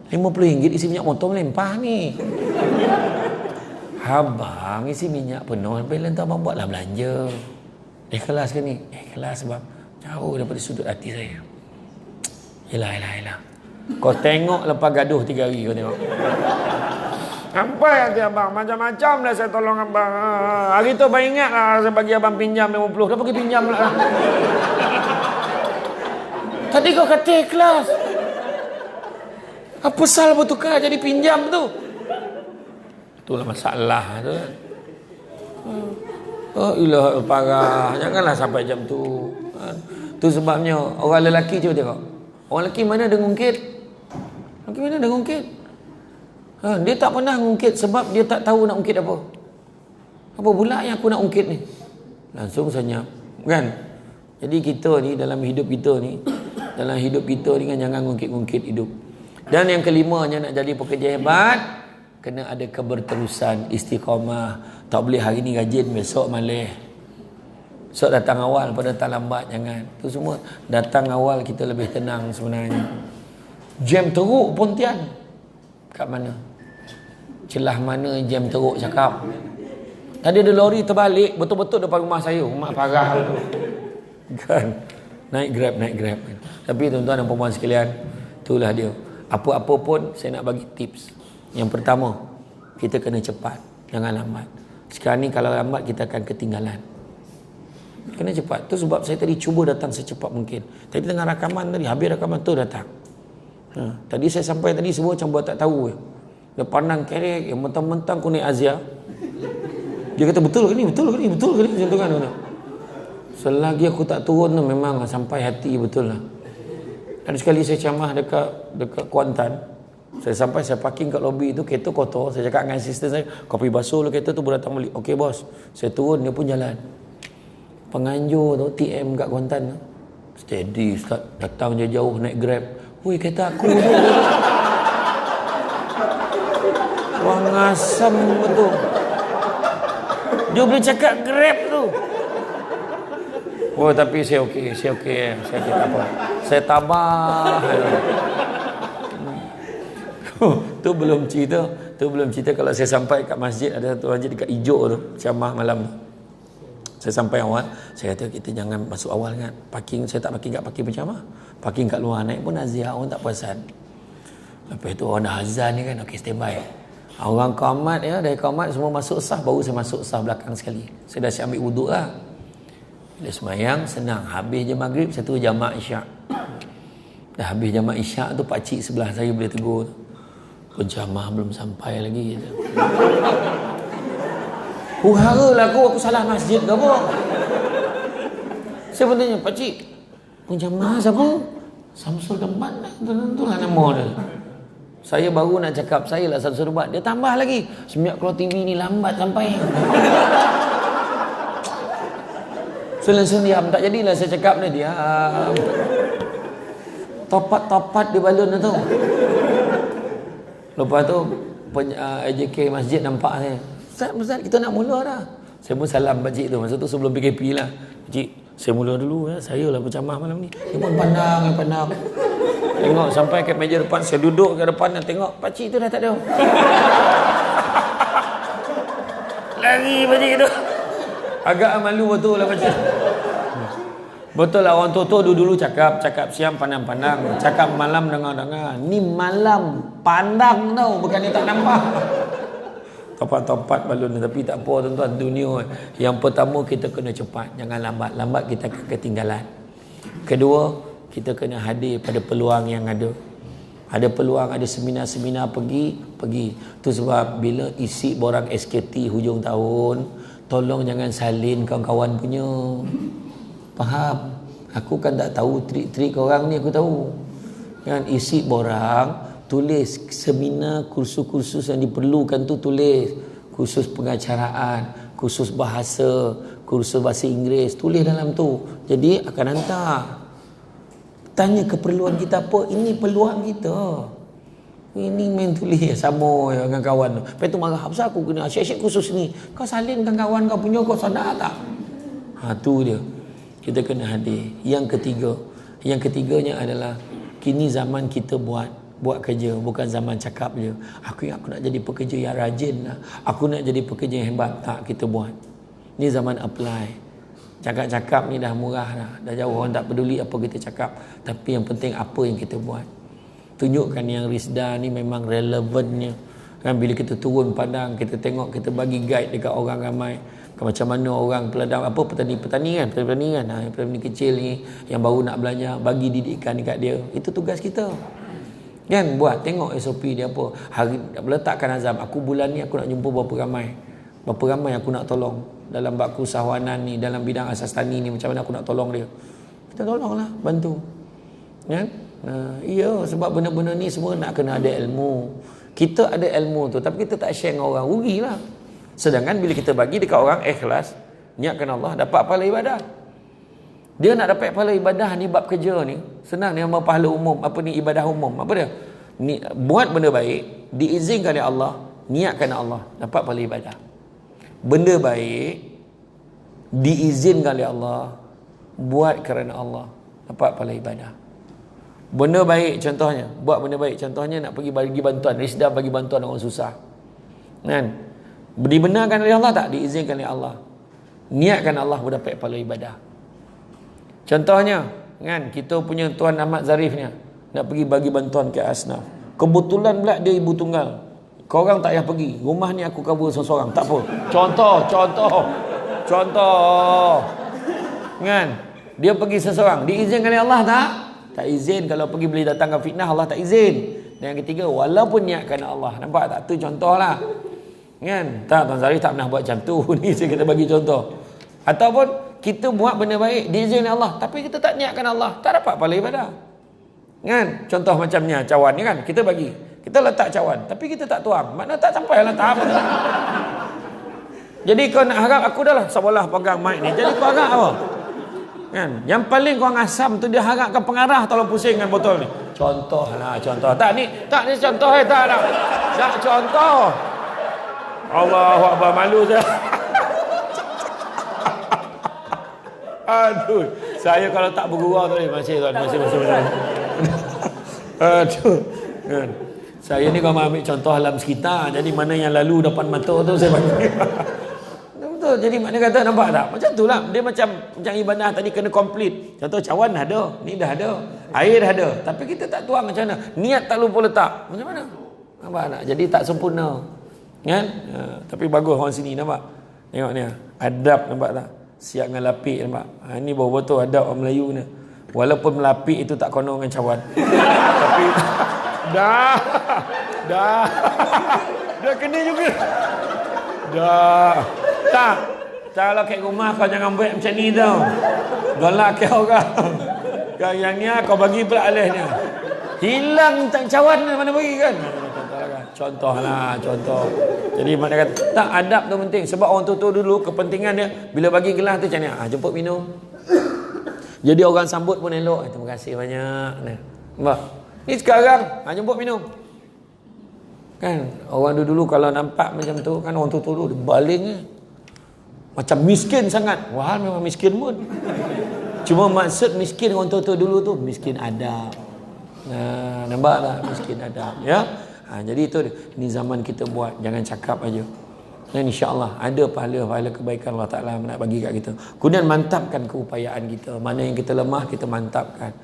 RM50 isi minyak motor melempah ni. Abang isi minyak penuh. Bila tu abang buatlah belanja. Ikhlas ke ni? Ikhlas sebab jauh daripada sudut hati saya. Yelah. Kau tengok lepas gaduh 3 hari kau tengok. Apa yang dia abang? Macam-macam dah saya tolong abang. Hari tu abang ingat lah saya bagi abang pinjam 50. Dah pergi pinjam lah. Tadi kau kata ikhlas. Apa salah bertukar jadi pinjam tu? Itulah masalah tu. Oh ilah parah. Janganlah sampai jam tu. Tu sebabnya orang lelaki cuba tengok. Orang lelaki mana ada ngungkit? Lelaki mana ada ngungkit? Dia tak pernah ngungkit sebab dia tak tahu nak ngungkit apa. Apa pula yang aku nak ngungkit ni? Langsung senyap. Kan? Jadi kita ni dalam hidup kita ni kan jangan ngungkit-ngungkit hidup. Dan yang kelimanya nak jadi pekerja hebat, kena ada keberterusan, istiqamah. Tak boleh hari ni rajin, besok malih. Besok datang awal pada datang lambat, jangan. Itu semua datang awal kita lebih tenang sebenarnya. Jam teruk Pontian. Kat mana? Celah mana jam teruk cakap. Tadi ada lori terbalik betul-betul depan rumah saya. Mak parah tu. Kan? Naik grab. Tapi tuan-tuan dan puan-puan sekalian, itulah dia. Apa-apa pun saya nak bagi tips. Yang pertama, kita kena cepat, jangan lambat. Sekarang ni kalau lambat kita akan ketinggalan. Kena cepat. Tu sebab saya tadi cuba datang secepat mungkin. Tadi tengah rakaman tadi, habis rakaman tu datang. Tadi saya sampai tadi semua macam buat tak tahu. Dia pandang kerek, mentang-mentang aku naik Azia. Dia kata betul ke ni, betul ke ni, betul ke ni, macam tu kan. Selagi aku tak turun tu memang sampai hati betul lah. Ada sekali saya camah dekat Kuantan. Saya sampai, saya parking kat lobi tu, kereta kotor. Saya cakap dengan assistant saya, kau pergi basuh lah kereta tu, baru datang balik. Okey bos. Saya turun, dia pun jalan. Penganjur tu, TM kat Kuantan tu. Steady Ustaz, datang je jauh naik Grab. Woi, kereta aku tu. Wang asam betul. Dia boleh cakap Grab tu. Oh, tapi saya okey. Saya tak apa. Saya tabah. Tu belum cerita kalau saya sampai kat masjid, ada satu masjid dekat Ijuk tu, ceramah malam tu. Saya sampai awal, saya kata kita jangan masuk awal kan. Parking, saya tak parking kat parking berceramah. Parking kat luar, naik pun azia, orang tak perasan. Lepas tu orang dah azan ni kan, okey standby. Orang qamat ya, dari qamat semua masuk sah, baru saya masuk sah belakang sekali. Saya dah siap ambil wuduk lah. Bila semayang, senang. Habis je maghrib, saya tu jamak isyak. Dah habis jamak isyak tu, pakcik sebelah saya boleh tegur tu. Penceramah belum sampai lagi. Hara lah aku salah masjid ke apa? Saya pun tanya, pakcik, penceramah siapa? Samsul Debat lah, tu lah nama dia. Saya baru nak cakap, saya lah Samsul Debat. Dia tambah lagi, semenjak keluar TV ni lambat sampai. So langsung diam, tak jadilah saya cakap dia diam. Topat di balon tu. Lepas tu AJK masjid nampak saya. Ustaz, kita nak mula dah. Saya pun salam pakcik tu. Masa tu sebelum PKP lah. Pakcik, saya mula dulu ya. Saya lah berceramah malam ni. Dia pun pandang. Tengok sampai ke meja depan. Saya duduk ke depan dan tengok. Pakcik tu dah tak ada. Lari pakcik tu. Agak malu betul lah pakcik. Betul lah orang tua dulu cakap siang pandang-pandang. Cakap malam dengar-dengar. Ni malam pandang tau. Bukannya tak nampak. Topat balon, tapi tak apa tuan-tuan, dunia. Yang pertama, kita kena cepat, jangan lambat kita akan ketinggalan. Kedua, kita kena hadir pada peluang yang ada. Ada peluang, ada seminar-seminar, pergi. Tu sebab bila isi borang SKT hujung tahun, tolong jangan salin kawan-kawan punya. Faham? Aku kan tak tahu trik-trik orang ni, aku tahu kan. Isi borang, tulis seminar, kursus-kursus yang diperlukan tu tulis. Kursus pengacaraan, kursus bahasa, kursus bahasa Inggeris, tulis dalam tu. Jadi akan hantar. Tanya keperluan kita apa? Ini peluang kita. Ini main tulis sama dengan kawan tu. Lepas tu marah, apa aku kena asyik-asyik kursus ni? Kau salinkan kawan kau punya, kau sadar tak? Tu dia. Kita kena hadir. Yang ketiganya adalah kini zaman kita buat kerja, bukan zaman cakap je. Aku nak jadi pekerja yang rajin lah. Aku nak jadi pekerja yang hebat. Tak, kita buat. Ni zaman apply. Cakap-cakap ni dah murah dah. Dah jauh orang tak peduli apa kita cakap. Tapi yang penting apa yang kita buat. Tunjukkan yang Risda ni memang relevannya. Kan bila kita turun padang, kita tengok, kita bagi guide dekat orang ramai. Macam mana orang peladang, petani kan, petani kecil ni yang baru nak belajar, bagi didikan dekat dia. Itu tugas kita. Kan buat, tengok SOP dia apa. Hari letakkan azam, aku bulan ni aku nak jumpa berapa ramai aku nak tolong dalam bab usahawanan ni, dalam bidang asas tani ni, macam mana aku nak tolong dia. Kita tolonglah, bantu. Kan? Ya, sebab benda-benda ni semua nak kena ada ilmu. Kita ada ilmu tu, tapi kita tak share dengan orang, rugilah. Sedangkan bila kita bagi dekat orang ikhlas, niatkan Allah, dapat pahala ibadah. Dia nak dapat pahala ibadah ni, bab kerja ni senang ni, nama pahala umum. Apa ni, ibadah umum, apa dia ni? Buat benda baik, diizinkan oleh Allah, niatkan Allah, dapat pahala ibadah. Benda baik diizinkan oleh Allah, buat kerana Allah, dapat pahala ibadah. Benda baik contohnya, buat benda baik contohnya, nak pergi bagi bantuan, Risda bagi bantuan orang susah, kan? Dibenarkan oleh Allah tak? Diizinkan oleh Allah, niatkan Allah, dapat pahala ibadah. Contohnya kan, kita punya Tuan Ahmad Zarifnya nak pergi bagi bantuan ke asnaf. Kebetulan pula dia ibu tunggal. Korang tak payah pergi. Rumah ni aku cover seorang-seorang. Tak apa. Contoh. Kan? Dia pergi seseorang, diizinkan oleh Allah tak? Tak izin. Kalau pergi boleh datangkan fitnah, Allah tak izin. Dan yang ketiga, walaupun niat kerana Allah. Nampak tak? Tu contohlah. Kan? Tak, Tuan Zarif tak pernah buat macam tu. Ni saya kita bagi contoh. Ataupun kita buat benda baik, diizinkan Allah, tapi kita tak niatkan Allah, tak dapat pahala ibadah. Kan? Contoh macamnya cawan ni kan, kita bagi, kita letak cawan, tapi kita tak tuang, makna tak sampai lah tahap tu. Jadi kau nak harap aku dah lah sabarlah pegang mic ni, jadi kau harap apa? Kan? Yang paling kau asam tu dia harapkan pengarah tolong pusingkan botol ni. Contoh lah, contoh. Tak ni contoh tak nak. Tak contoh. Allahu Akbar, malu saya. Aduh, saya kalau tak bergurau tadi masih. Aduh. Kan? Saya ni kalau ambil contoh alam sekitar, jadi mana yang lalu depan mata tu saya bagi. Betul. Jadi makna kata nampak tak? Macam tu lah. Dia macam ibadah tadi kena komplit. Contoh cawan dah ada, ni dah ada, air dah ada. Tapi kita tak tuang macam mana? Niat tak lupa letak. Macam mana? Nampak tak? Jadi tak sempurna. Kan? Tapi bagus orang sini nampak. Tengok ni. Adab nampak tak? Siap dengan lapik nampak. Ini betul-betul adab orang Melayu ni. Walaupun melapik itu tak konon dengan cawan. Tapi dah kena juga. Dah. Tak. Kalau kat rumah kau jangan buat macam ni tau. Galak ke orang. Kau yang ni kau bagi pula alihnya. Hilang tak cawan mana bagi kan? Contohlah, contoh. Jadi mana kata tak, adab tu penting. Sebab orang tua dulu kepentingan dia bila bagi gelas tu macam ni, jemput minum. Jadi orang sambut pun elok. Terima kasih banyak. Nampak? Ni sekarang jemput minum. Kan orang dulu kalau nampak macam tu kan, orang tua dulu dia baling macam miskin sangat. Wah, memang miskin pun. Cuma maksud miskin orang tua dulu tu miskin adab. Nampak tak? Miskin adab, ya. Jadi itu ni zaman kita buat, jangan cakap aja. Dan insya-Allah ada pahala-pahala kebaikan Allah Taala nak bagi kat kita. Kemudian mantapkan keupayaan kita. Mana yang kita lemah kita mantapkan.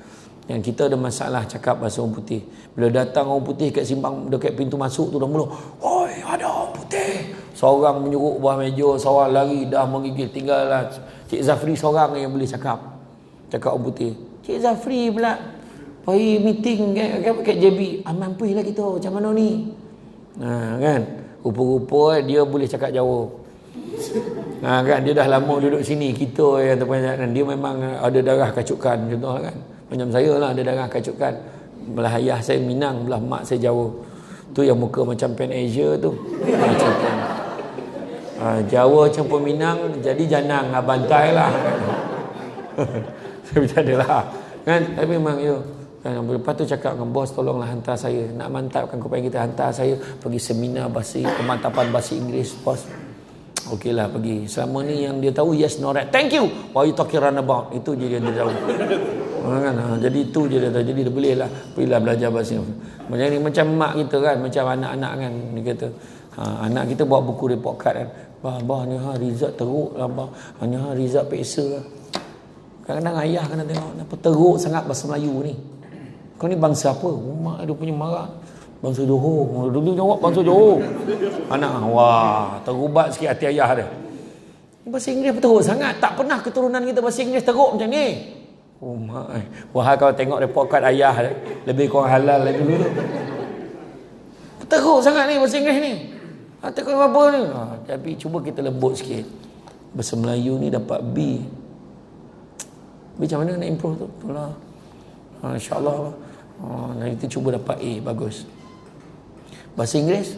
Yang kita ada masalah cakap bahasa orang putih. Bila datang orang putih kat simpang dekat pintu masuk tu dah mula, "Oi, ada orang putih." Seorang menyuruk bawah meja, seorang lari dah menggigil. Tinggallah Cik Zafri seorang yang boleh cakap orang putih. Cik Zafri pula pergi meeting kat JB. Mampu lah kita macam mana ni? Kan? Rupa-rupa dia boleh cakap Jawa. Kan? Dia dah lama duduk sini. Kita yang terpanjang. Dia memang ada darah kacukan. Contoh kan? Macam saya lah ada darah kacukan. Belah ayah saya Minang, belah mak saya Jawa. Tu yang muka macam Pan Asia tu. Jawa campur Minang jadi janang. Bantai lah. Saya bercanda lah. Kan? Tapi memang lepas tu cakap dengan bos, tolonglah hantar saya, nak mantapkan kepada kita, hantar saya pergi seminar bahasa, pemantapan bahasa Inggeris bos. Okeylah pergi. Selama ni yang dia tahu yes no right, thank you, what you talking runabout, itu je dia tahu. Kan? Jadi itu je dia tahu. Jadi dia boleh lah pergilah belajar bahasa macam ni. Macam mak kita kan, macam anak-anak kan, dia kata anak kita bawa buku report card kan, bah ni result teruk lah, ni result peksa lah. Kadang-kadang ayah kena tengok kenapa teruk sangat bahasa Melayu ni. Kau ni bangsa apa? Mak dia punya marah. Bangsa Johor. Dulu jawab bangsa Johor. Anak, wah, terubat sikit hati ayah dia. Bahasa Inggeris teruk sangat. Tak pernah keturunan kita bahasa Inggeris teruk macam ni. Oh mak. Wah, kalau tengok report card ayah dia, lebih kurang halal lagi dulu. Teruk sangat ni bahasa Inggeris ni. Kau apa ni? Tapi cuba kita lembut sikit. Bahasa Melayu ni dapat B. Macam mana nak improve tu? Itulah. InsyaAllah. Nanti cuba dapat A. Bagus. Bahasa Inggeris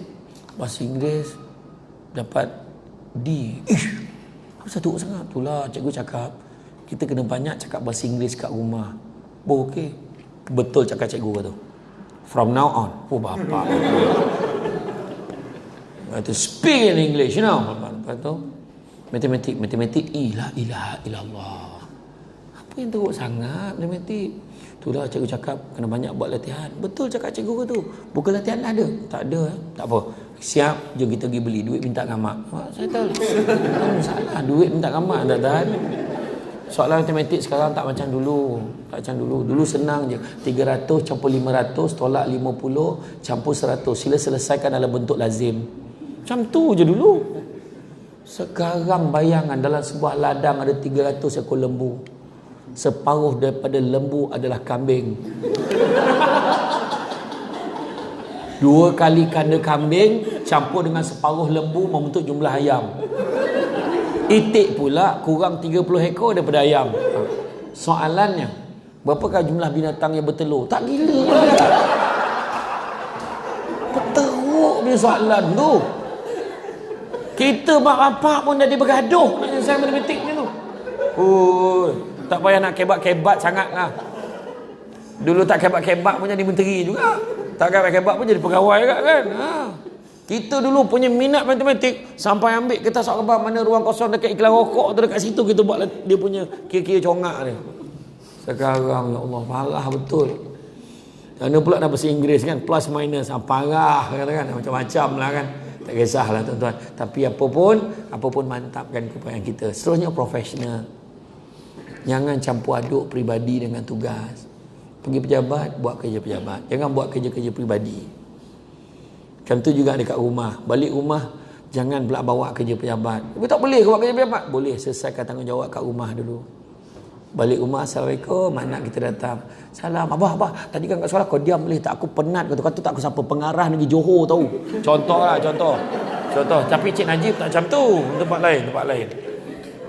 dapat D. Kenapa teruk sangat? Itulah cikgu cakap kita kena banyak cakap bahasa Inggeris kat rumah. Okey. Betul cakap cikgu tu. From now on. Bapak. To speak in English, you know. Lepas tu matematik la ilaha illallah. Apa yang teruk sangat matematik? Itulah cikgu cakap kena banyak buat latihan. Betul cakap cikgu tu. Bukan latihan ada. Tak ada. Tak apa. Siap, jom kita pergi beli. Duit minta dengan mak. Saya tahu. Tak masalah. Duit minta dengan mak. Tak tahan. Soalan matematik sekarang tak macam dulu. Tak macam dulu. Dulu senang je. 300 campur 500 tolak 50 campur 100. Sila selesaikan dalam bentuk lazim. Macam tu je dulu. Sekarang bayangkan dalam sebuah ladang ada 300 ekor lembu. Separuh daripada lembu adalah kambing. 2 kali kanda kambing campur dengan separuh lembu membentuk jumlah ayam. Itik pula kurang 30 ekor daripada ayam. Soalannya, berapakah jumlah binatang yang bertelur? Tak gila lah. Teruk punya soalan tu. Kita mak bapak pun jadi bergaduh nak selesai matematik ni tu. Oh, tak payah nak kebat-kebat sangat lah. Dulu tak kebat-kebat pun jadi menteri juga. Tak kebat-kebat pun jadi pegawai juga kan. Kita dulu punya minat matematik sampai ambil kertas khabar mana ruang kosong dekat iklan rokok tu, dekat situ kita buat dia punya kira-kira congak dia. Sekarang ya Allah parah betul. Mana pula dah bahasa Inggeris kan, plus minus, parah kan, macam-macam lah kan. Tak kisahlah tuan-tuan. Tapi apa pun mantapkan keupayaan kita. Seterusnya profesional. Jangan campur aduk peribadi dengan tugas. Pergi pejabat, buat kerja pejabat. Jangan buat kerja-kerja peribadi. Macam tu juga dekat rumah. Balik rumah, jangan pula bawa kerja pejabat. Tapi tak boleh buat kerja pejabat. Boleh, selesaikan tanggungjawab kat rumah dulu. Balik rumah, Assalamualaikum, anak kita datang. Salam, abah, tadi kan kat sekolah kau diam boleh tak? Aku penat kata tak aku siapa pengarah negeri Johor tahu. Contoh. Tapi Cik Najib tak macam tu. Tempat lain.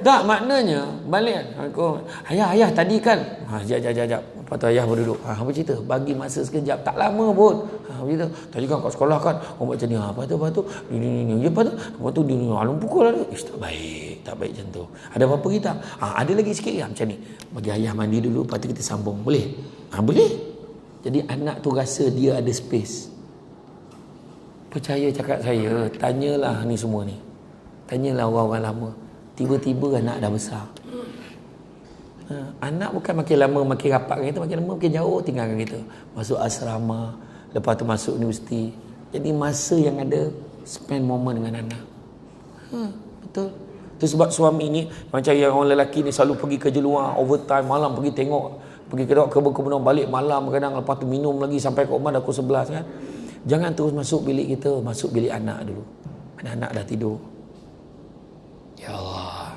Tak, maknanya balik aku, ayah tadi kan. Jap. Lepas tu ayah berduduk. Apa cerita? Bagi masa sekejap. Tak lama pun. Bercerita. Tadi kan kat sekolah kan orang buat macam ni. Lepas tu ni. Lepas tu dia alun pukul lah. Tak baik macam tu. Ada apa-apa kita? Ada lagi sikit ya macam ni. Bagi ayah mandi dulu. Lepas tu kita sambung. Boleh? Boleh. Jadi anak tu rasa dia ada space. Percaya cakap saya. Tanyalah ni semua ni. Tanyalah orang-orang lama. Tiba-tiba anak dah besar. Anak bukan makin lama makin rapat dengan kita, makin lama makin jauh tinggalkan kita. Masuk asrama, lepas tu masuk universiti. Jadi masa yang ada spend moment dengan anak. Betul. Itu sebab suami ni macam yang orang lelaki ni selalu pergi kerja luar, overtime, malam pergi tengok, pergi ke kebun-kebun, balik malam kadang, lepas tu minum lagi sampai ke rumah dah pukul 11 kan. Jangan terus masuk bilik kita, masuk bilik anak dulu. Anak-anak dah tidur. Ya Allah.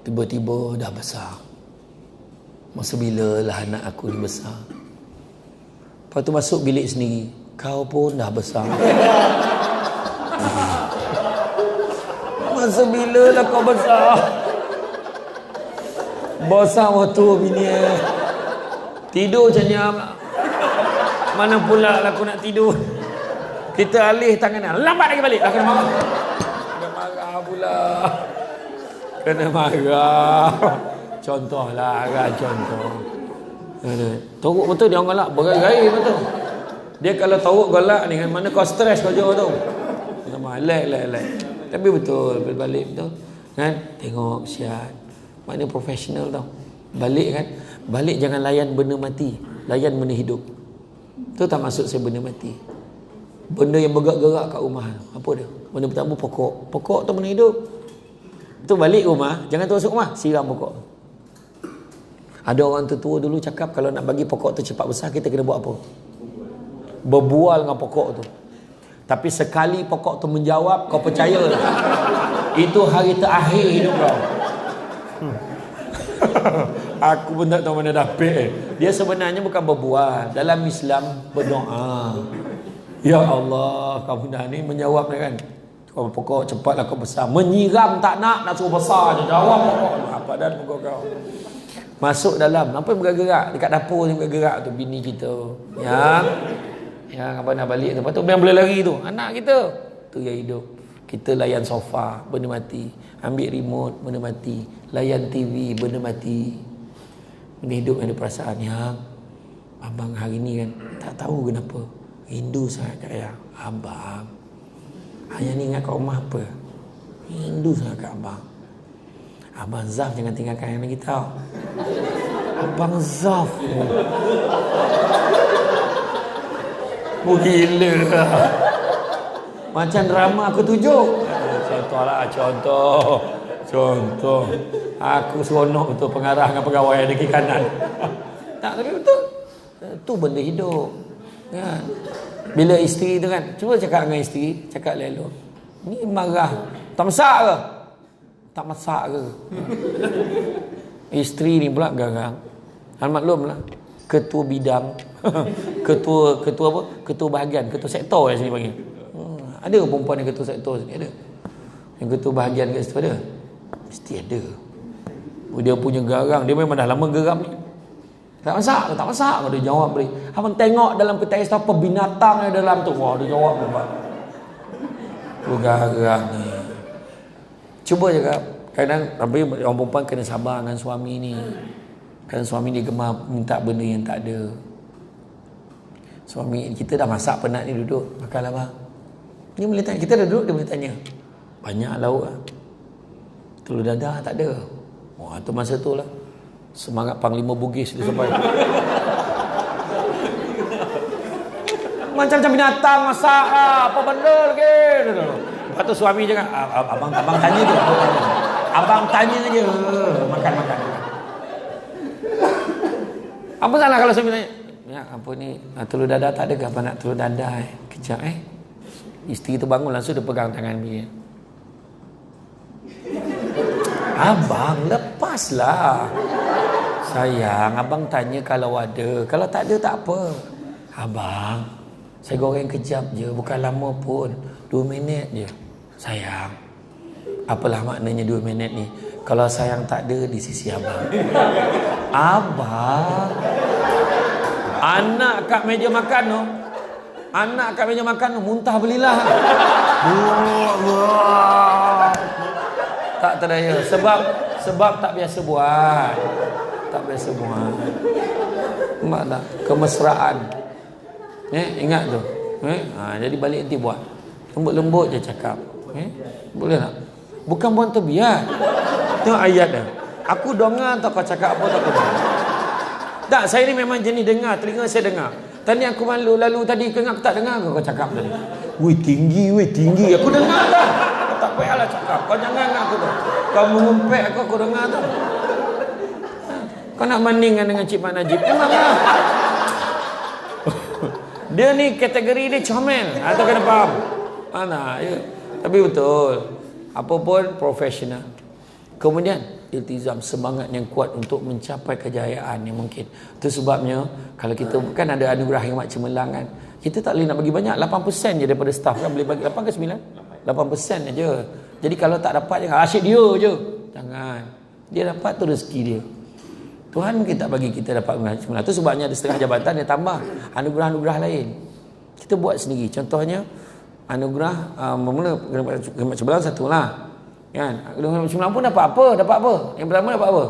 Tiba-tiba dah besar. Masa bila lah anak aku ni besar? Lepas tu masuk bilik sendiri. Kau pun dah besar. Masa bila lah kau besar? Besar waktu bini. Tidur macam ni. Mana pula lah aku nak tidur? Kita alih tangan. Lambat lagi balik. Kena marah. Kena marah pula. Kena marah. Contohlah kan, contoh. Teruk betul dia orang galak. Berai-rai betul. Dia kalau teruk galak ni kan, mana kau stres kau jauh tu. Lek. Tapi betul, balik betul. Kan? Tengok sihat. Maknanya profesional tau. Balik kan? Balik jangan layan benda mati. Layan benda hidup. Tu tak maksud saya benda mati. Benda yang bergerak-gerak kat rumah. Apa dia? Benda pertama pokok. Pokok tu benda hidup. Tu balik rumah, jangan tu masuk rumah, siram pokok. Ada orang tua dulu cakap kalau nak bagi pokok tu cepat besar, kita kena buat apa? Berbual dengan pokok tu. Tapi sekali pokok tu menjawab, kau percaya itu hari terakhir hidup kau. Aku pun tak tahu mana dapat. Dia sebenarnya bukan berbual. Dalam Islam berdoa. Ya Allah, kamu dah ni menjawab ni kan. Kau pokok cepatlah kau besar. Menyiram tak nak suruh besar je. Jawab pokok. Apa dah pokok kau? Masuk dalam. Apa yang bergerak? Dekat dapur yang bergerak tu bini kita. Yang apa nak balik tu. Lepas tu yang boleh lari tu. Anak kita. Tu yang hidup. Kita layan sofa, benda mati. Ambil remote, benda mati. Layan TV, benda mati. Benda hidup yang ada perasaan. Yang abang hari ni kan tak tahu kenapa rindu sangat kat ayah. Abang, ayah ni ingat kat rumah apa? Rindu sangat kat abang. Abang Zaf jangan tinggalkan yang lagi tau. Abang Zaf gila. Macam drama aku tunjuk. Contoh. Aku seronok betul pengarah dengan pegawai ada kiri kanan. Tak, tapi betul. Tu benda hidup. Kan? Bila isteri tu kan, cuba cakap dengan isteri, cakap elok. Ni marah. Tak masak ke? Tak masak ke? Isteri ni pula garang. Maklumlah, ketua bidang, ketua apa? Ketua bahagian, ketua sektor yang sini panggil. Ada perempuan yang ketua sektor sini? Ada. Yang ketua bahagian kat situ ada? Mesti ada. Dia punya garang, dia memang dah lama geram ni. Tak masak ke? Tak masak ke? Dia jawab beri. Abang tengok dalam peta ekstrak apa binatang yang dalam tu. Wah, dia jawab apa? Garang ni. Cuba cakap. Kadang tapi orang perempuan kena sabar dengan suami ni. Kadang suami ni gemar minta benda yang tak ada. Suami kita dah masak penat ni duduk. Makanlah bang. Dia boleh tanya. Kita dah duduk dia boleh tanya. Banyak lauk lah. Telur dadah tak ada. Wah, tu masa tu lah semangat Panglima Bugis dia sampai. Macam-macam binatang masak lah. Apa benda lagi? Lepas tu suami cakap, abang tanya je. Abang tanya je. Makan. Apa salah kalau suami tanya? Ya, apa ni? Telur dadah tak ada ke? Apa nak telur dadah? Kejap isteri tu bangun langsung dia pegang tangan dia. Abang, lepaslah. Sayang, abang tanya kalau ada. Kalau tak ada, tak apa. Abang, saya goreng kejap je. Bukan lama pun. 2 minit je. Sayang, apalah maknanya 2 minit ni? Kalau sayang tak ada di sisi abang. Abang. Anak kat meja makan tu. Muntah belilah. Tak terdaya sebab tak biasa buat. Nampak tak? Kemesraan. Ingat tu. Jadi balik nanti buat. Lembut-lembut je cakap. Boleh tak? Bukan buat terbiar. Tengok ayat dia. Aku dengar tak kau cakap apa tak kau dengar. Tak, saya ni memang jenis dengar. Telinga saya dengar. Tadi aku lalu tadi aku tak dengar kau cakap tadi. Wih tinggi. Aku dengar tak? Tak payahlah cakap. Kau jangan aku tu. Kau mengumpet aku dengar tu. Kau nak bandingkan dengan Cik Mak Najib. Memanglah. Dia ni kategori dia comel. Atau kena faham. Mana? Ya. Tapi betul. Apa pun profesional. Kemudian iltizam, semangat yang kuat untuk mencapai kejayaan yang mungkin. Itu sebabnya kalau kita kan ada anugerah yang macam cemerlang kan. Kita tak boleh nak bagi banyak. 8% je daripada staff kan boleh bagi 8 ke 9? 8% aja. Jadi kalau tak dapat jangan asyik dia je. Jangan. Dia dapat tu rezeki dia. Tuhan mungkin tak bagi kita dapat anugerah. Itu sebabnya ada setengah jabatan dia tambah anugerah-anugerah lain. Kita buat sendiri. Contohnya anugerah bermula khidmat cemerlang satu lah. Kan? Khidmat cemerlang pun dapat apa? Yang pertama dapat apa?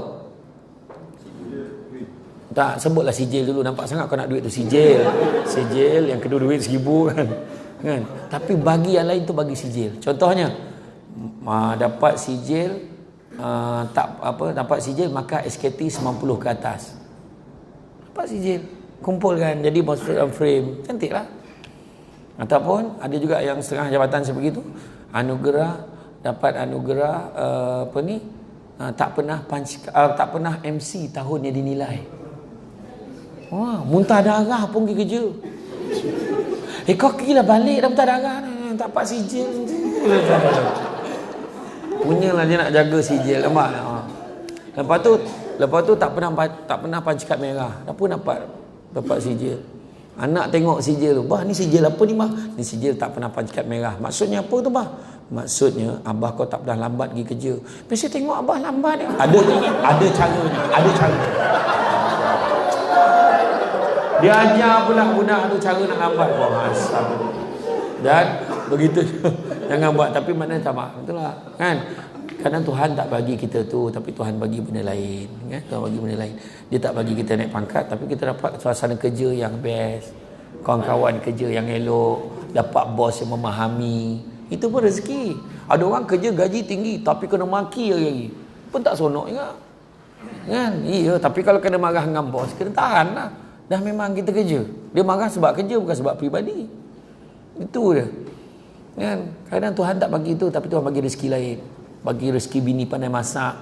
Tak, sebutlah sijil dulu. Nampak sangat kau nak duit tu sijil. Sijil, yang kedua duit 1,000 kan. Kan? Tapi bagi yang lain tu bagi sijil. Contohnya dapat sijil dapat sijil maka SKT 90 ke atas. Dapat sijil, kumpulkan jadi masuk dalam frame. Cantiklah. Ataupun ada juga yang setengah jabatan seperti itu, dapat anugerah tak pernah MC tahun yang dinilai. Wah, muntah darah pun pergi kerja. Kau gila balik dah muntah darah ni, tak dapat sijil. Punyalah dia nak jaga sijil, nampak tak? Lepas tu tak pernah panci kad merah. Dah pun dapat sijil. Anak tengok sijil tu, bah ni sijil apa ni bah? Ni sijil tak pernah panci kad merah. Maksudnya apa tu bah? Maksudnya abah kau tak pernah lambat pergi kerja. Biasa tengok abah lambat ni. Ada caranya. Dia ajar pula budak tu cara nak lambat. Wah, asal. Dan begitu jangan buat, tapi maknanya tak mak. Itulah kan. Kadang Tuhan tak bagi kita tu, tapi Tuhan bagi benda lain, kan? Tuhan bagi benda lain. Dia tak bagi kita naik pangkat, tapi kita dapat suasana kerja yang best, kawan-kawan kerja yang elok, dapat bos yang memahami. Itu pun rezeki. Ada orang kerja gaji tinggi tapi kena maki lagi. Pun tak seronok juga. Kan? Iya, tapi kalau kena marah dengan bos, kena tahan lah. Dah memang kita kerja. Dia marah sebab kerja, bukan sebab peribadi. Itu dia. Kan? Kadang Tuhan tak bagi itu, tapi Tuhan bagi rezeki lain. Bagi rezeki bini pandai masak.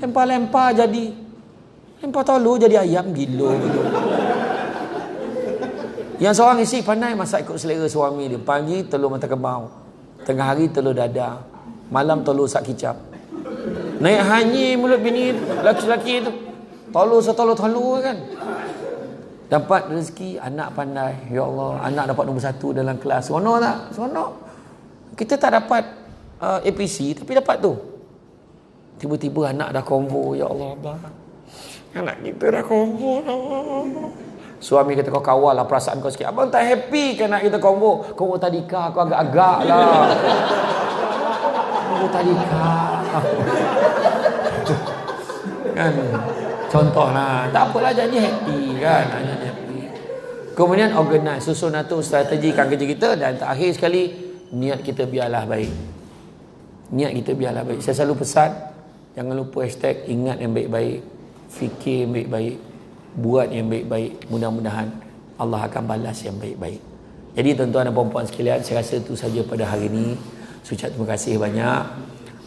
Lempar-lempar jadi. Lempar telur jadi ayam, gila gitu. Yang seorang isteri pandai masak ikut selera suami dia. Pagi telur mata kembang. Tengah hari telur dadah. Malam tolong sak kicap. Naik hanyi mulut bini laki-laki tu. Tolong kan. Dapat rezeki, anak pandai. Ya Allah, anak dapat nombor 1 dalam kelas. Seronok tak? Seronok. Kita tak dapat APC, tapi dapat tu. Tiba-tiba anak dah konvo. Ya Allah, abang. Anak kita dah konvo. Suami kata, kau kawal lah perasaan kau sikit. Abang tak happy kan anak kita konvo. Konvo tadika, aku agak-agak lah. Konvo tadika. Kan? Contohlah. Tak apalah, janji happy kan. Janji happy. Kemudian organize, susun atur strategikan kerja kita. Dan terakhir sekali, niat kita biarlah baik. Niat kita biarlah baik. Saya selalu pesan, jangan lupa hashtag ingat yang baik-baik, fikir yang baik-baik, buat yang baik-baik. Mudah-mudahan Allah akan balas yang baik-baik. Jadi tuan-tuan dan puan-puan sekalian, saya rasa itu saja pada hari ini. Saya ucap terima kasih banyak.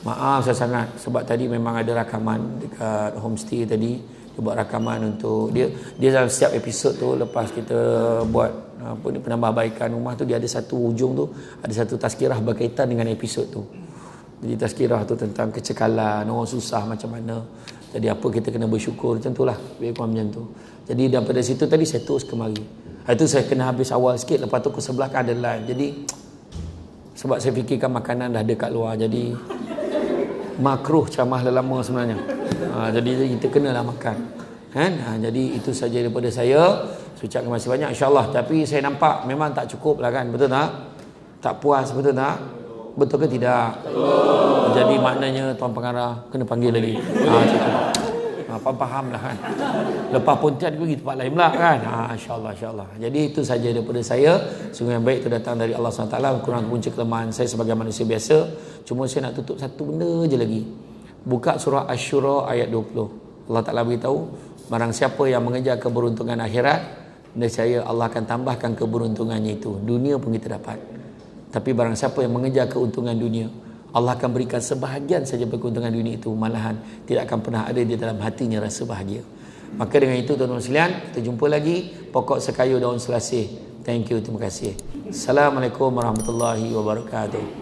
Maaf saya sangat, sebab tadi memang ada rakaman dekat homestay tadi. Dia buat rakaman untuk dia dalam setiap episod tu, lepas kita buat penambahbaikan rumah tu, dia ada satu ujung tu, ada satu tazkirah berkaitan dengan episod tu. Jadi tazkirah tu tentang kecekalan, orang susah macam mana. Jadi apa kita kena bersyukur, macam itulah, lebih kurang macam tu. Jadi daripada situ tadi saya terus kemari. Itu saya kena habis awal sikit, lepas tu ke sebelah kan ada live. Jadi sebab saya fikirkan makanan dah ada kat luar, jadi makruh camah lelama sebenarnya. Jadi kita kenalah makan. Kan? Jadi itu saja daripada saya. Saya ucapkan terima kasih banyak, insya-Allah. Tapi saya nampak memang tak cukup lah kan, betul tak? Tak puas, betul tak? Betul ke tidak? Betul. Jadi maknanya Tuan Pengarah kena panggil lagi. Faham lah kan. Lepas Pontian pergi tempat lain pula kan. InsyaAllah, insyaAllah. Jadi itu saja daripada saya. Sungguh yang baik itu datang dari Allah SWT. Kurang punca kelemahan saya sebagai manusia biasa. Cuma saya nak tutup satu benda je lagi. Buka surah Asy-Syura ayat 20. Allah Ta'ala beritahu, barang siapa yang mengejar keberuntungan akhirat, nescaya Allah akan tambahkan keberuntungannya itu. Dunia pun kita dapat. Tapi barang siapa yang mengejar keuntungan dunia, Allah akan berikan sebahagian saja keuntungan dunia itu. Malahan tidak akan pernah ada di dalam hatinya rasa bahagia. Maka dengan itu tuan-tuan sekalian, kita jumpa lagi. Pokok sekayu daun selasih. Thank you, terima kasih. Assalamualaikum warahmatullahi wabarakatuh.